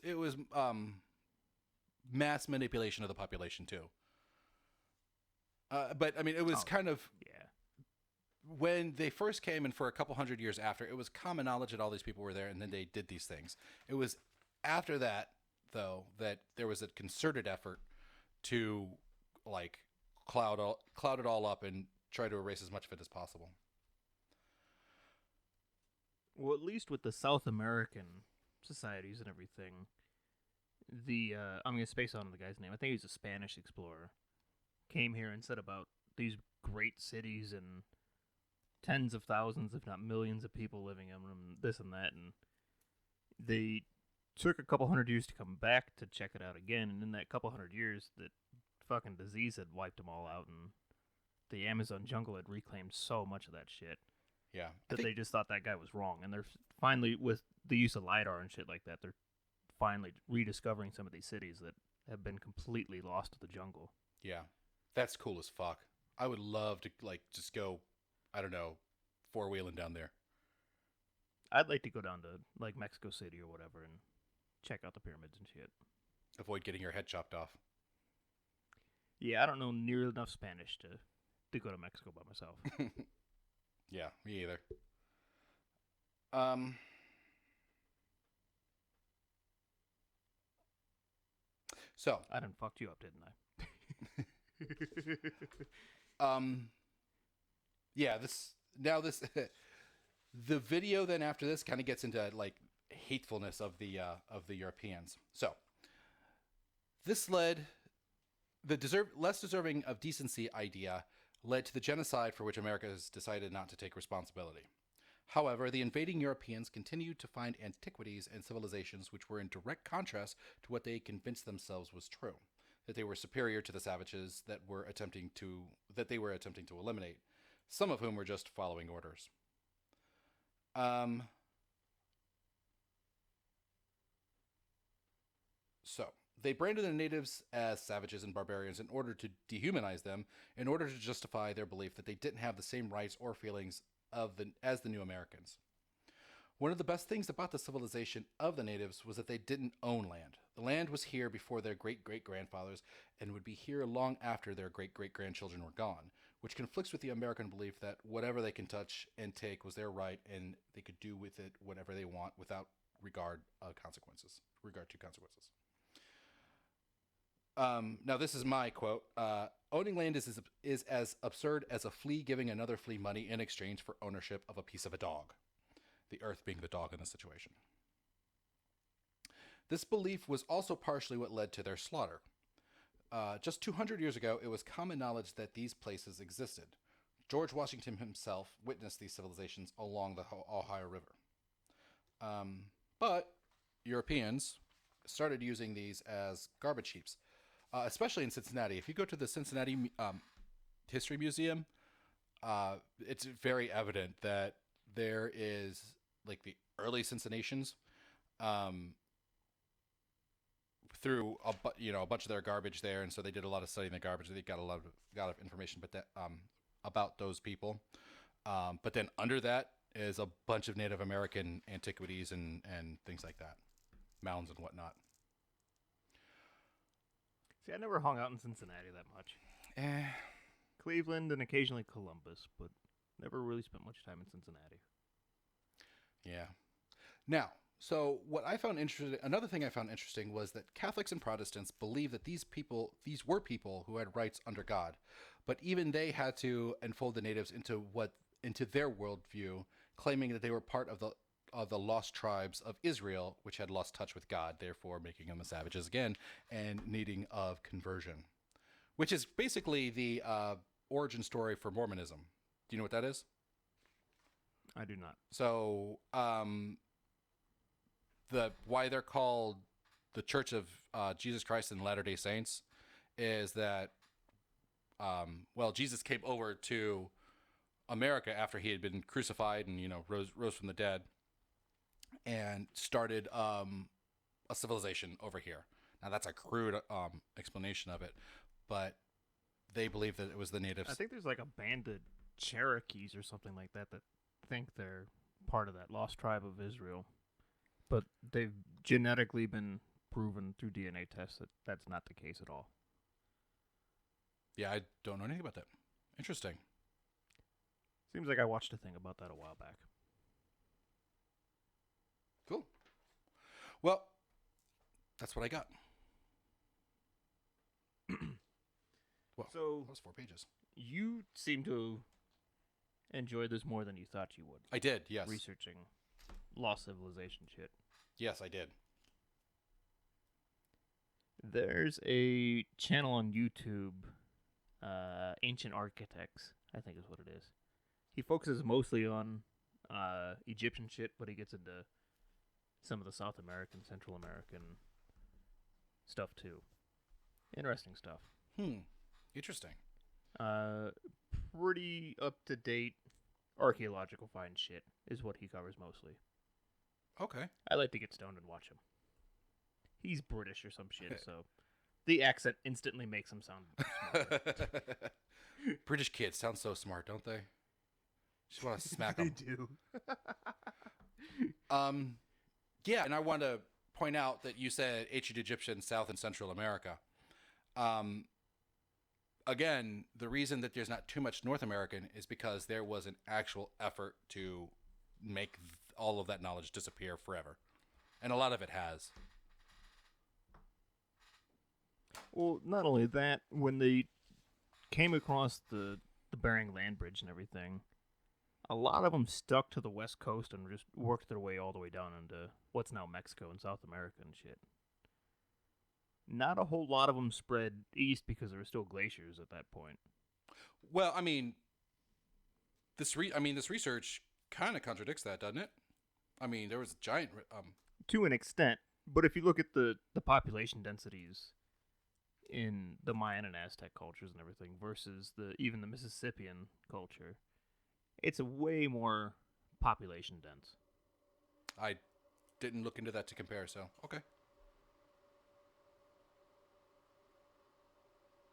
Speaker 1: mass manipulation of the population too. But I mean, it was kind of
Speaker 2: Yeah.
Speaker 1: when they first came, and for a couple hundred years after, it was common knowledge that all these people were there, and then they did these things. It was after that, though, that there was a concerted effort to like cloud it all up and try to erase as much of it as possible.
Speaker 2: Well, at least with the South American societies and everything, I'm going to space out on the guy's name. I think he's a Spanish explorer. Came here and said about these great cities and tens of thousands, if not millions of people living in them, this and that, and they took a couple hundred years to come back to check it out again, and in that couple hundred years, that fucking disease had wiped them all out, and the Amazon jungle had reclaimed so much of that shit
Speaker 1: Yeah,
Speaker 2: that they just thought that guy was wrong, and they're finally, with the use of LiDAR and shit like that, they're finally rediscovering some of these cities that have been completely lost to the jungle.
Speaker 1: yeah, that's cool as fuck. I would love to like just go, I don't know, four-wheeling down there.
Speaker 2: I'd like to go down to like Mexico City or whatever and check out the pyramids and shit.
Speaker 1: Avoid getting your head chopped off.
Speaker 2: Yeah, I don't know near enough Spanish to go to Mexico by myself.
Speaker 1: Yeah, me either. So,
Speaker 2: I done fucked you up, didn't I?
Speaker 1: yeah, this the video then after this kind of gets into like hatefulness of the Europeans. So, this led the less deserving of decency idea led to the genocide for which America has decided not to take responsibility. However, the invading Europeans continued to find antiquities and civilizations which were in direct contrast to what they convinced themselves was true, that they were superior to the savages that they were attempting to eliminate, some of whom were just following orders. Um, so they branded the natives as savages and barbarians in order to dehumanize them, in order to justify their belief that they didn't have the same rights or feelings as the new Americans. One of the best things about the civilization of the natives was that they didn't own land. The land was here before their great great grandfathers and would be here long after their great great grandchildren were gone, which conflicts with the American belief that whatever they can touch and take was their right and they could do with it whatever they want without regard to consequences. Now, this is my quote. Owning land is as absurd as a flea giving another flea money in exchange for ownership of a piece of a dog. The earth being the dog in this situation. This belief was also partially what led to their slaughter. Just 200 years ago, it was common knowledge that these places existed. George Washington himself witnessed these civilizations along the Ohio River. But Europeans started using these as garbage heaps, especially in Cincinnati. If you go to the Cincinnati History Museum, it's very evident that there is like the early Cincinnatians threw a bunch of their garbage there, and so they did a lot of studying the garbage. They got a lot of information, about those people. But then under that is a bunch of Native American antiquities and things like that, mounds and whatnot.
Speaker 2: See, I never hung out in Cincinnati that much. Cleveland and occasionally Columbus, but never really spent much time in Cincinnati.
Speaker 1: Yeah. Now, so what I found interesting, another thing I found interesting was that Catholics and Protestants believe that these were people who had rights under God, but even they had to enfold the natives into their worldview, claiming that they were part of the lost tribes of Israel, which had lost touch with God, therefore making them savages again and needing of conversion, which is basically the origin story for Mormonism. Do you know what that is?
Speaker 2: I do not.
Speaker 1: So, why they're called the Church of Jesus Christ and Latter-day Saints is that, Jesus came over to America after he had been crucified and rose from the dead, and started a civilization over here. Now that's a crude explanation of it, but they believe that it was the natives.
Speaker 2: I think there's like a band of Cherokees or something like that think they're part of that lost tribe of Israel, but they've genetically been proven through DNA tests that that's not the case at all.
Speaker 1: Yeah, I don't know anything about that. Interesting.
Speaker 2: Seems like I watched a thing about that a while back.
Speaker 1: Cool. Well, that's what I got. Well,
Speaker 2: so
Speaker 1: that was 4 pages.
Speaker 2: You seem to enjoy this more than you thought you would.
Speaker 1: I did, yes.
Speaker 2: Researching lost civilization shit.
Speaker 1: Yes, I did.
Speaker 2: There's a channel on YouTube, Ancient Architects, I think is what it is. He focuses mostly on Egyptian shit, but he gets into some of the South American, Central American stuff too. Interesting stuff.
Speaker 1: Interesting.
Speaker 2: Pretty up-to-date archaeological find shit is what he covers mostly.
Speaker 1: Okay.
Speaker 2: I like to get stoned and watch him. He's British or some shit, so the accent instantly makes him sound smarter.
Speaker 1: British kids sound so smart, don't they? Just want to smack them.
Speaker 2: They do.
Speaker 1: Yeah, and I want to point out that you said ancient Egyptian, South and Central America. Again, the reason that there's not too much North American is because there was an actual effort to make all of that knowledge disappear forever. And a lot of it has.
Speaker 2: Well, not only that, when they came across the Bering Land Bridge and everything, a lot of them stuck to the west coast and just worked their way all the way down into what's now Mexico and South America and shit. Not a whole lot of them spread east because there were still glaciers at that point.
Speaker 1: Well, I mean, this research kind of contradicts that, doesn't it? I mean, there was a giant...
Speaker 2: To an extent, but if you look at the population densities in the Mayan and Aztec cultures and everything versus even the Mississippian culture, it's a way more population dense.
Speaker 1: I didn't look into that to compare, so okay.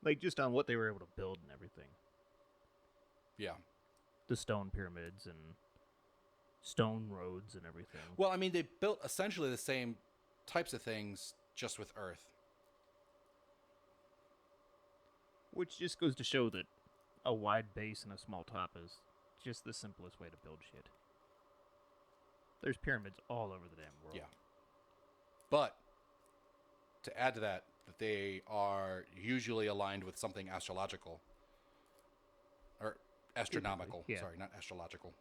Speaker 2: Like, just on what they were able to build and everything.
Speaker 1: Yeah.
Speaker 2: The stone pyramids and stone roads and everything.
Speaker 1: Well, I mean, they built essentially the same types of things, just with earth.
Speaker 2: Which just goes to show that a wide base and a small top is just the simplest way to build shit. There's pyramids all over the damn world.
Speaker 1: Yeah. But to add to that, that they are usually aligned with something astrological. Or astronomical.
Speaker 2: Yeah.
Speaker 1: Sorry, not astrological.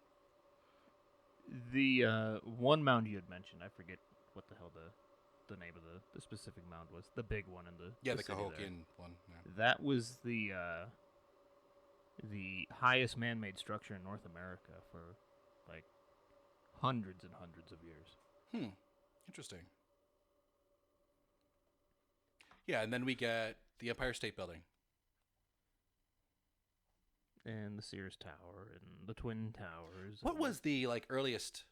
Speaker 2: The one mound you had mentioned, I forget what the hell the name of the specific mound was. The big one in the
Speaker 1: Yeah, the Cahokia one. Yeah.
Speaker 2: That was the highest man-made structure in North America for like hundreds and hundreds of years.
Speaker 1: Interesting. Yeah, and then we get the Empire State Building.
Speaker 2: And the Sears Tower and the Twin Towers.
Speaker 1: What was the earliest?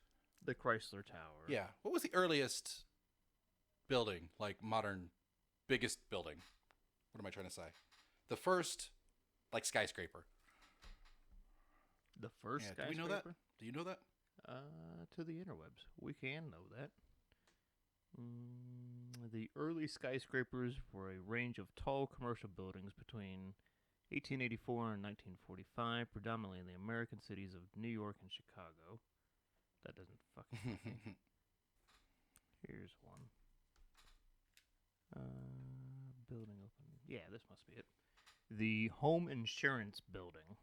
Speaker 2: The Chrysler Tower.
Speaker 1: Yeah. What was the earliest building, modern, biggest building? What am I trying to say? The first, skyscraper.
Speaker 2: The first skyscraper?
Speaker 1: Do we know that? Do you know that?
Speaker 2: To the interwebs. We can know that. The early skyscrapers were a range of tall commercial buildings between 1884 and 1945, predominantly in the American cities of New York and Chicago. That doesn't fucking make sense. Here's one. Building open. Yeah, this must be it. The Home Insurance Building.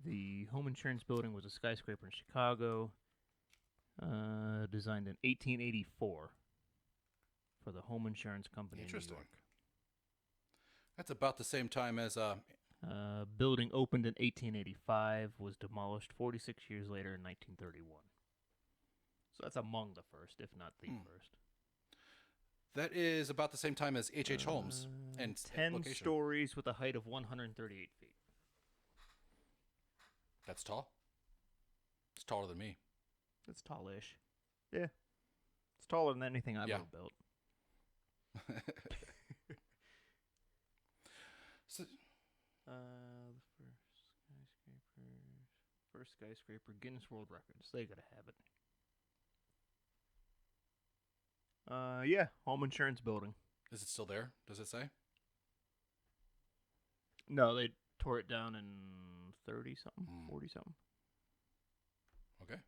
Speaker 2: The Home Insurance Building was a skyscraper in Chicago, designed in 1884 for the Home Insurance Company in New York.
Speaker 1: That's about the same time as
Speaker 2: building opened in 1885, was demolished 46 years later in 1931. So that's among the first, if not the first.
Speaker 1: That is about the same time as H.H. Holmes and
Speaker 2: 10
Speaker 1: location.
Speaker 2: stories with a height of 138 feet.
Speaker 1: That's tall. It's taller than me.
Speaker 2: It's tallish. Yeah. It's taller than anything I've ever built.
Speaker 1: So,
Speaker 2: the first skyscraper, Guinness World Records. They gotta have it. Yeah, Home Insurance Building.
Speaker 1: Is it still there? Does it say?
Speaker 2: No, they tore it down in 30-something, 40-something.
Speaker 1: Okay.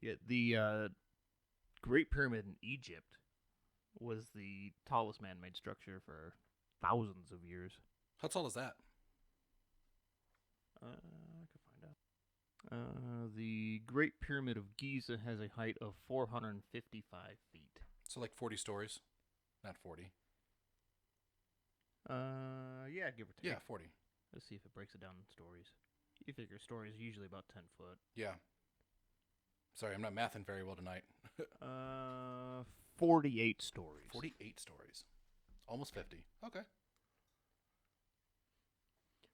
Speaker 2: Yeah, the Great Pyramid in Egypt was the tallest man-made structure for thousands of years.
Speaker 1: How tall is that?
Speaker 2: I could find out. The Great Pyramid of Giza has a height of 455 feet.
Speaker 1: So 40 stories? Not 40.
Speaker 2: Yeah, give or take.
Speaker 1: Yeah, 40.
Speaker 2: Let's see if it breaks it down in stories. You figure stories are usually about 10 foot.
Speaker 1: Yeah. Sorry, I'm not mathing very well tonight.
Speaker 2: 48 stories.
Speaker 1: 48 stories. Almost 50. Okay.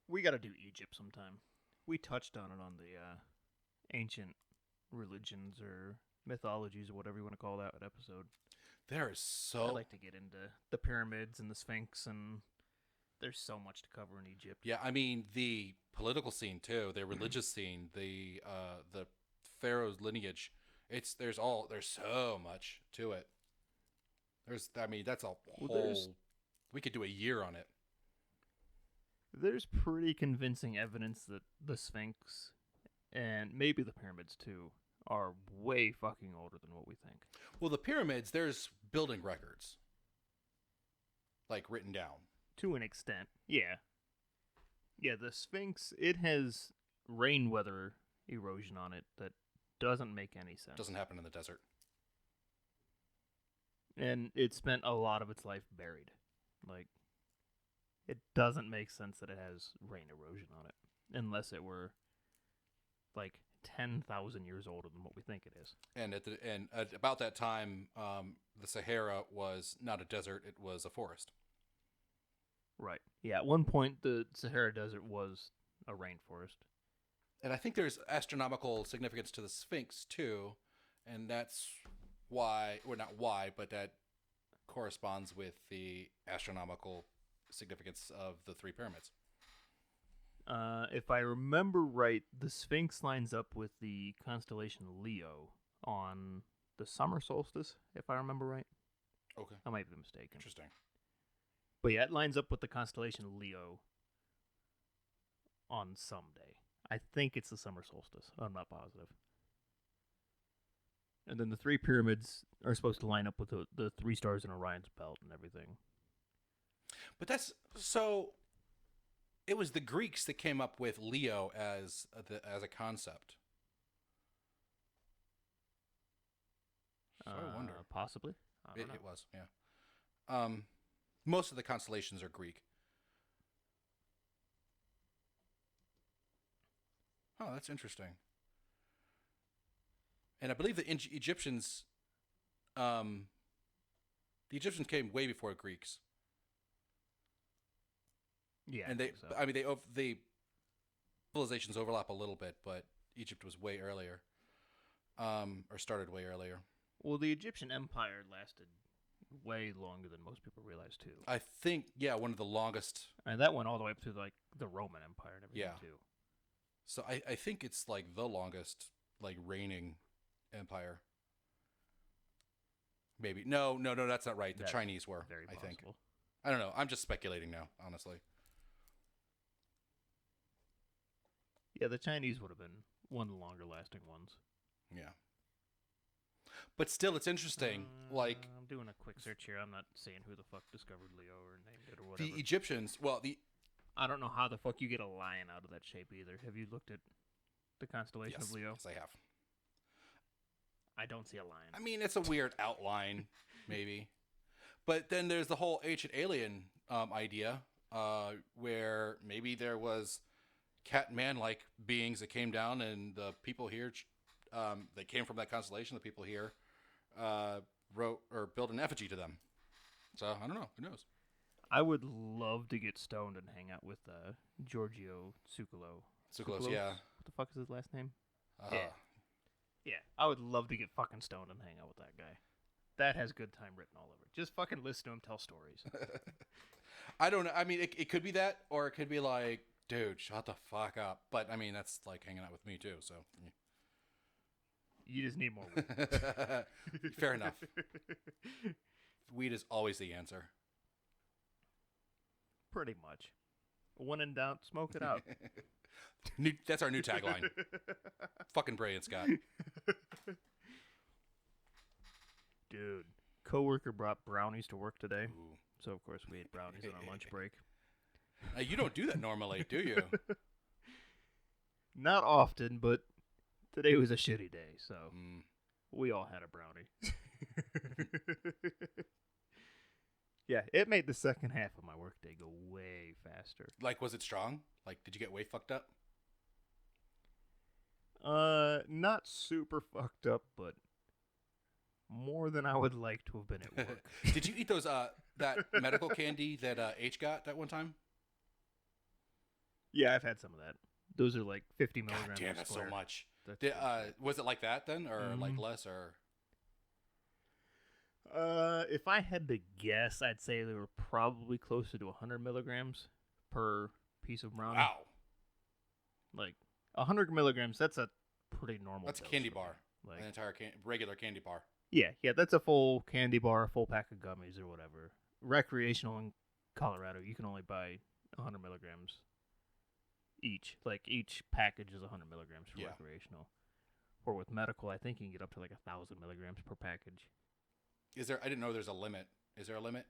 Speaker 2: We got to do Egypt sometime. We touched on it on the ancient religions or mythologies or whatever you want to call that episode.
Speaker 1: There is so...
Speaker 2: I'd like to get into the pyramids and the Sphinx, and there's so much to cover in Egypt.
Speaker 1: Yeah, I mean, the political scene, too. The religious scene. The pharaoh's lineage. There's so much to it. That's a whole... We could do a year on it.
Speaker 2: There's pretty convincing evidence that the Sphinx, and maybe the pyramids too, are way fucking older than what we think.
Speaker 1: Well, the pyramids, there's building records. Written down.
Speaker 2: To an extent, yeah. Yeah, the Sphinx, it has rain weather erosion on it that doesn't make any sense.
Speaker 1: Doesn't happen in the desert.
Speaker 2: And it spent a lot of its life buried. It doesn't make sense that it has rain erosion on it. Unless it were, 10,000 years older than what we think it is.
Speaker 1: And at about that time, the Sahara was not a desert, it was a forest.
Speaker 2: Right. Yeah, at one point the Sahara Desert was a rainforest.
Speaker 1: And I think there's astronomical significance to the Sphinx too, and that's why, or not why, but that corresponds with the astronomical significance of the three pyramids.
Speaker 2: If I remember right, the Sphinx lines up with the constellation Leo on the summer solstice, if I remember right.
Speaker 1: Okay.
Speaker 2: I might be mistaken.
Speaker 1: Interesting.
Speaker 2: But yeah, it lines up with the constellation Leo on some day. I think it's the summer solstice. I'm not positive. And then the three pyramids are supposed to line up with the three stars in Orion's belt and everything.
Speaker 1: But that's so. It was the Greeks that came up with Leo as a concept. So I wonder.
Speaker 2: Possibly. I don't know.
Speaker 1: It was, yeah. Most of the constellations are Greek. Oh, that's interesting. And I believe the Egyptians, the Egyptians came way before Greeks.
Speaker 2: Yeah,
Speaker 1: and they civilizations overlap a little bit, but Egypt was way earlier, or started way earlier.
Speaker 2: Well, the Egyptian Empire lasted way longer than most people realize too.
Speaker 1: I think, yeah, one of the longest.
Speaker 2: And that went all the way up to like the Roman Empire and everything too.
Speaker 1: So I think it's like the longest like reigning empire. Maybe no, that's not right. The Chinese were,
Speaker 2: very possible.
Speaker 1: I think. I don't know. I'm just speculating now, honestly.
Speaker 2: Yeah, the Chinese would have been one of the longer lasting ones.
Speaker 1: Yeah. But still, it's interesting. Like,
Speaker 2: I'm doing a quick search here. I'm not saying who the fuck discovered Leo or named it or whatever.
Speaker 1: the Egyptians,
Speaker 2: I don't know how the fuck you get a lion out of that shape either. Have you looked at the constellation
Speaker 1: yes,
Speaker 2: of Leo?
Speaker 1: yes, I have.
Speaker 2: I don't see a lion.
Speaker 1: I mean, it's a weird outline, maybe. But then there's the whole ancient alien idea, where maybe there was cat and man-like beings that came down, and the people here, that came from that constellation, the people here, wrote or built an effigy to them. So I don't know. Who knows?
Speaker 2: I would love to get stoned and hang out with Giorgio Tsoukalos.
Speaker 1: Tsoukalos, yeah.
Speaker 2: What the fuck is his last name?
Speaker 1: Yeah.
Speaker 2: Yeah, I would love to get fucking stoned and hang out with that guy. That has good time written all over it. Just fucking listen to him tell stories.
Speaker 1: I don't know. I mean, it could be that, or it could be like, dude, shut the fuck up. But I mean, that's like hanging out with me too. So
Speaker 2: you just need more weed.
Speaker 1: Fair enough. Weed is always the answer.
Speaker 2: Pretty much. When in doubt, smoke it out.
Speaker 1: That's our new tagline. Fucking brilliant, Scott.
Speaker 2: Dude, coworker brought brownies to work today.
Speaker 1: Ooh.
Speaker 2: So of course we ate brownies on our lunch break.
Speaker 1: You don't do that normally, do you?
Speaker 2: Not often, but today was a shitty day, so we all had a brownie. Yeah, it made the second half of my workday go way faster.
Speaker 1: Like, was it strong? Like, did you get way fucked up?
Speaker 2: Not super fucked up, but more than I would like to have been at work.
Speaker 1: Did you eat those that medical candy that H got that one time?
Speaker 2: Yeah, I've had some of that. Those are like 50 milligrams.
Speaker 1: God damn, that's so much.
Speaker 2: That's
Speaker 1: was it like that then, or like less, or?
Speaker 2: If I had to guess, I'd say they were probably closer to 100 milligrams per piece of brownie.
Speaker 1: Wow.
Speaker 2: Like 100 milligrams, that's a pretty normal.
Speaker 1: That's a candy bar.
Speaker 2: Like
Speaker 1: an entire regular candy bar.
Speaker 2: Yeah, that's a full candy bar, a full pack of gummies or whatever. Recreational in Colorado, you can only buy 100 milligrams each. Like each package is 100 milligrams for recreational. Or with medical, I think you can get up to like 1,000 milligrams per package.
Speaker 1: Is there? I didn't know there's a limit. Is there a limit?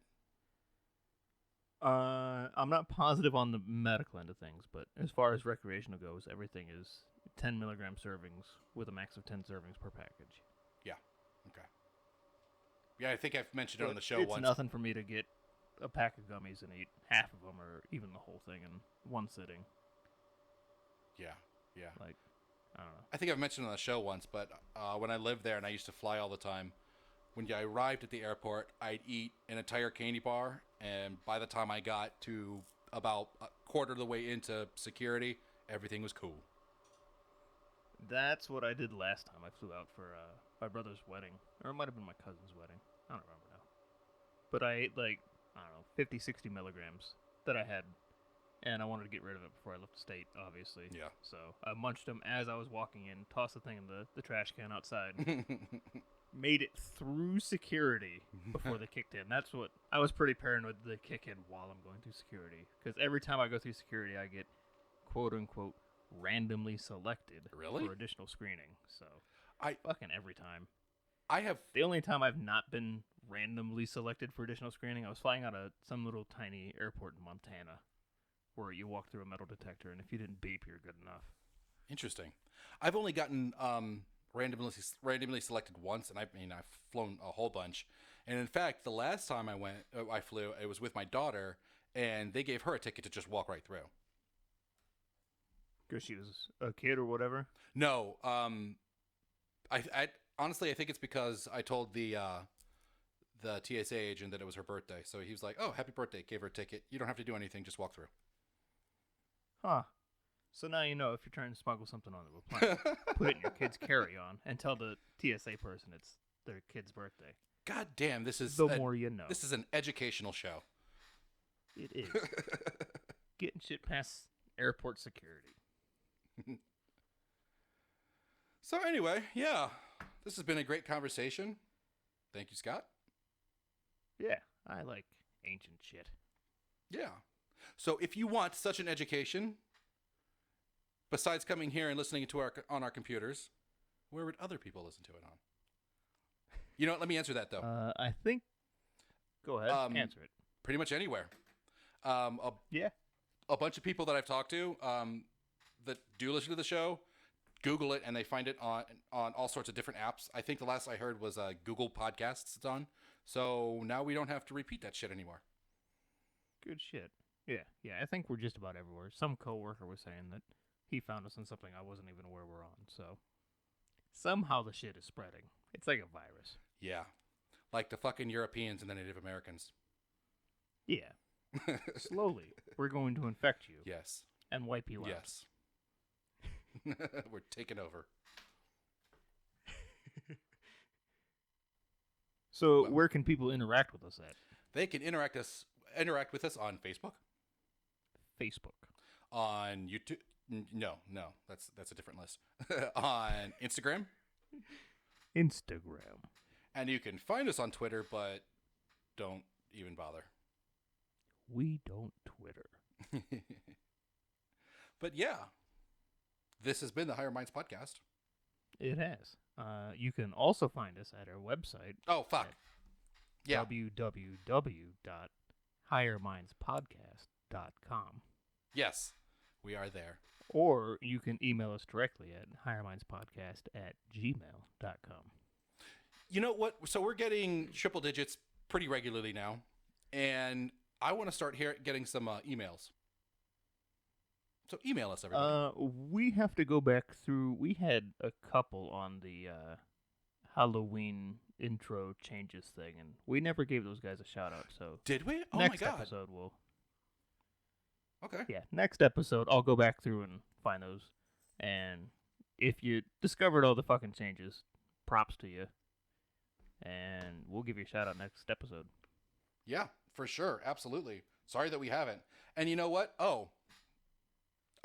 Speaker 2: I'm not positive on the medical end of things, but as far as recreational goes, everything is 10 milligram servings with a max of 10 servings per package.
Speaker 1: Yeah. Okay. Yeah, I think I've mentioned it on the show
Speaker 2: it's
Speaker 1: once.
Speaker 2: It's nothing for me to get a pack of gummies and eat half of them or even the whole thing in one sitting.
Speaker 1: Yeah.
Speaker 2: Like, I don't know.
Speaker 1: I think I've mentioned it on the show once, but when I lived there and I used to fly all the time, when I arrived at the airport, I'd eat an entire candy bar, and by the time I got to about a quarter of the way into security, everything was cool.
Speaker 2: That's what I did last time I flew out for my brother's wedding. Or it might have been my cousin's wedding. I don't remember now. But I ate like, I don't know, 50, 60 milligrams that I had. And I wanted to get rid of it before I left the state, obviously.
Speaker 1: Yeah.
Speaker 2: So I munched them as I was walking in, tossed the thing in the trash can outside. Made it through security before they kicked in. That's what, I was pretty paranoid that they kick in while I'm going through security. Because every time I go through security, I get quote-unquote randomly selected
Speaker 1: Really?
Speaker 2: for additional screening. So
Speaker 1: I
Speaker 2: fucking every time.
Speaker 1: have
Speaker 2: The only time I've not been randomly selected for additional screening, I was flying out of some little tiny airport in Montana where you walk through a metal detector, and if you didn't beep, you're good enough.
Speaker 1: interesting. I've only gotten randomly selected once, and I've flown a whole bunch. And in fact, the last time I flew, it was with my daughter, and they gave her a ticket to just walk right through.
Speaker 2: Because she was a kid or whatever?
Speaker 1: No, I honestly I think it's because I told the TSA agent that it was her birthday, so he was like, "Oh, happy birthday!" Gave her a ticket. You don't have to do anything; just walk through.
Speaker 2: Huh. So now you know if you're trying to smuggle something on the plane, put it in your kid's carry-on and tell the TSA person it's their kid's birthday.
Speaker 1: God damn, this is
Speaker 2: The more you know.
Speaker 1: This is an educational show.
Speaker 2: It is. Getting shit past airport security.
Speaker 1: So anyway, yeah, this has been a great conversation. Thank you, Scott.
Speaker 2: Yeah, I like ancient shit.
Speaker 1: Yeah. So if you want such an education, besides coming here and listening to on our computers, where would other people listen to it on? You know what? Let me answer that though.
Speaker 2: I think. Go ahead. Answer it.
Speaker 1: Pretty much anywhere.
Speaker 2: Yeah.
Speaker 1: A bunch of people that I've talked to that do listen to the show, Google it and they find it on all sorts of different apps. I think the last I heard was Google Podcasts it's on. So now we don't have to repeat that shit anymore.
Speaker 2: Good shit. Yeah. I think we're just about everywhere. Some coworker was saying that he found us on something I wasn't even aware we're on. So somehow the shit is spreading. It's like a virus.
Speaker 1: Yeah. Like the fucking Europeans and the Native Americans.
Speaker 2: Yeah. Slowly, we're going to infect you.
Speaker 1: Yes.
Speaker 2: And wipe you out.
Speaker 1: Yes. We're taking over.
Speaker 2: So where can people interact with us at?
Speaker 1: They can interact with us on Facebook.
Speaker 2: Facebook.
Speaker 1: On YouTube. No, that's a different list. On Instagram.
Speaker 2: Instagram.
Speaker 1: And you can find us on Twitter, but don't even bother.
Speaker 2: We don't Twitter.
Speaker 1: But yeah, this has been the Higher Minds Podcast.
Speaker 2: It has. You can also find us at our website.
Speaker 1: Oh, fuck. Yeah.
Speaker 2: www.highermindspodcast.com.
Speaker 1: Yes, we are there.
Speaker 2: Or you can email us directly at highermindspodcast@gmail.com.
Speaker 1: You know what? So we're getting triple digits pretty regularly now, and I want to start getting some emails. So email us, everybody.
Speaker 2: We have to go back through. We had a couple on the Halloween intro changes thing, and we never gave those guys a shout out. So
Speaker 1: did we? Oh
Speaker 2: next
Speaker 1: my god!
Speaker 2: Episode we'll.
Speaker 1: Okay.
Speaker 2: Yeah, next episode I'll go back through and find those, and if you discovered all the fucking changes, props to you, and we'll give you a shout out next episode.
Speaker 1: Yeah, for sure, absolutely. Sorry that we haven't. And you know what? Oh.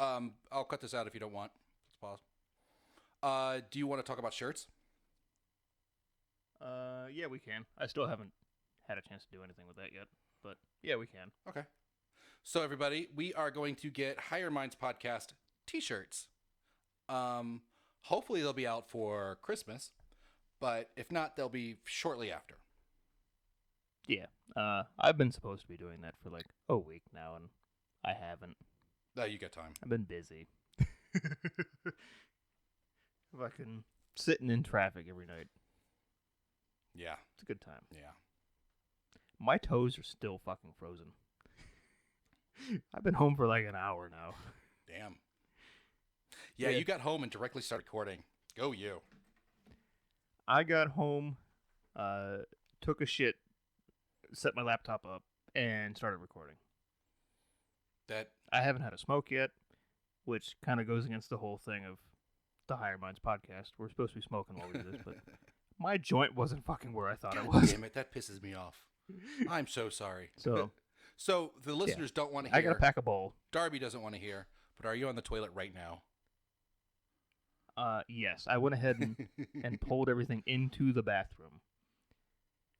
Speaker 1: I'll cut this out if you don't want. Let's pause. Do you want to talk about shirts?
Speaker 2: Yeah, we can. I still haven't had a chance to do anything with that yet, but yeah, we can.
Speaker 1: Okay. So everybody, we are going to get Higher Minds Podcast t-shirts. Hopefully they'll be out for Christmas, but if not, they'll be shortly after.
Speaker 2: Yeah. I've been supposed to be doing that for like a week now, and I haven't.
Speaker 1: You got time.
Speaker 2: I've been busy. Fucking sitting in traffic every night.
Speaker 1: Yeah.
Speaker 2: It's a good time.
Speaker 1: Yeah.
Speaker 2: My toes are still fucking frozen. I've been home for like an hour now.
Speaker 1: Damn. Yeah, you got home and directly started recording. Go you.
Speaker 2: I got home, took a shit, set my laptop up, and started recording.
Speaker 1: That
Speaker 2: I haven't had a smoke yet, which kind of goes against the whole thing of the Higher Minds podcast. We're supposed to be smoking while we do this, but my joint wasn't fucking where I thought it was.
Speaker 1: Damn it, that pisses me off. I'm so sorry.
Speaker 2: So,
Speaker 1: so the listeners don't want to hear.
Speaker 2: I gotta pack a bowl.
Speaker 1: Darby doesn't want to hear. But are you on the toilet right now?
Speaker 2: Yes. I went ahead and pulled everything into the bathroom.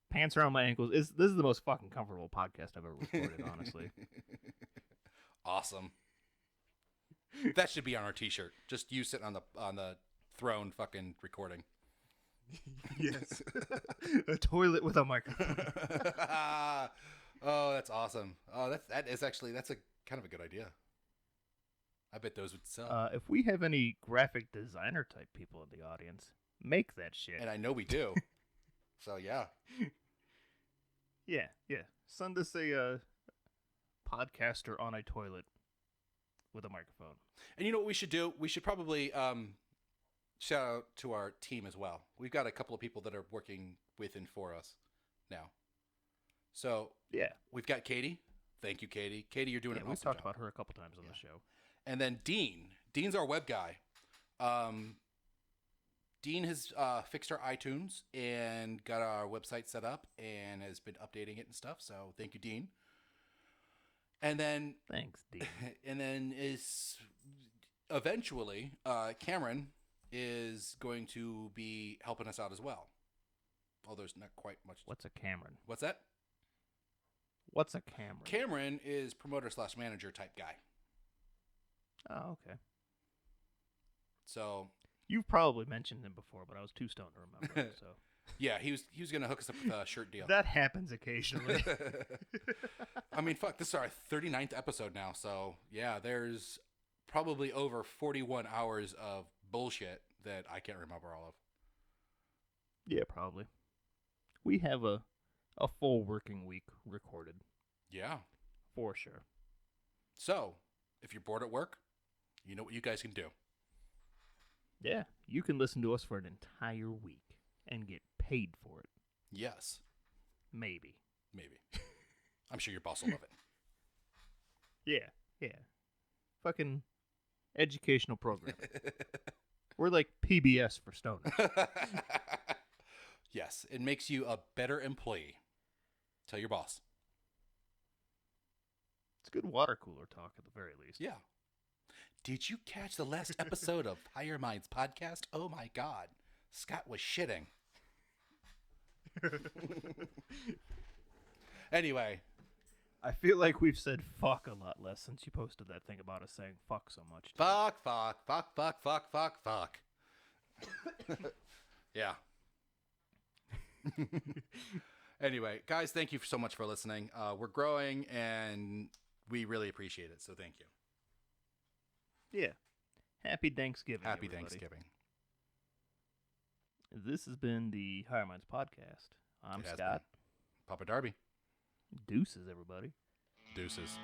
Speaker 2: Pants around my ankles. This is the most fucking comfortable podcast I've ever recorded, honestly.
Speaker 1: Awesome. That should be on our T-shirt. Just you sitting on the throne, fucking recording.
Speaker 2: Yes. A toilet with a microphone.
Speaker 1: Oh, that's awesome. Oh, that's a kind of a good idea. I bet those would sell.
Speaker 2: If we have any graphic designer type people in the audience, make that shit.
Speaker 1: And I know we do. So yeah.
Speaker 2: Yeah. Send us a podcaster on a toilet with a microphone.
Speaker 1: And you know what we should do? We should probably shout out to our team as well. We've got a couple of people that are working with and for us now. So
Speaker 2: yeah,
Speaker 1: we've got Katie. Thank you, Katie. Katie, you're doing an awesome
Speaker 2: we've talked
Speaker 1: job.
Speaker 2: about her a couple times on the show.
Speaker 1: And then Dean. Dean's our web guy. Dean has fixed our iTunes and got our website set up and has been updating it and stuff. So thank you, Dean. And then
Speaker 2: thanks, Dean.
Speaker 1: And then is eventually Cameron is going to be helping us out as well. Oh, there's not quite much.
Speaker 2: What's a Cameron?
Speaker 1: What's that?
Speaker 2: What's a Cameron?
Speaker 1: Cameron is promoter/manager type guy.
Speaker 2: Oh, okay.
Speaker 1: So
Speaker 2: you've probably mentioned him before, but I was too stoned to remember. So
Speaker 1: yeah, he was going to hook us up with a shirt deal.
Speaker 2: That happens occasionally.
Speaker 1: I mean, fuck, this is our 39th episode now, so yeah, there's probably over 41 hours of bullshit that I can't remember all of.
Speaker 2: Yeah, probably. We have a full working week recorded.
Speaker 1: Yeah.
Speaker 2: For sure.
Speaker 1: So, if you're bored at work, you know what you guys can do.
Speaker 2: Yeah, you can listen to us for an entire week and get paid for it.
Speaker 1: Yes.
Speaker 2: Maybe.
Speaker 1: I'm sure your boss will love
Speaker 2: it. Yeah. Fucking educational program. We're like PBS for stoners.
Speaker 1: Yes, it makes you a better employee. Tell your boss.
Speaker 2: It's good water cooler talk at the very least.
Speaker 1: Yeah. Did you catch the last episode of Higher Minds podcast? Oh my God. Scott was shitting. Anyway.
Speaker 2: I feel like we've said fuck a lot less since you posted that thing about us saying fuck so much.
Speaker 1: Fuck. Yeah. Anyway, guys, thank you so much for listening. We're growing and we really appreciate it. So thank you.
Speaker 2: Yeah. Happy Thanksgiving.
Speaker 1: Happy
Speaker 2: everybody.
Speaker 1: Thanksgiving.
Speaker 2: This has been the Higher Minds podcast. I'm Scott.
Speaker 1: Papa Darby.
Speaker 2: Deuces, everybody.
Speaker 1: Deuces.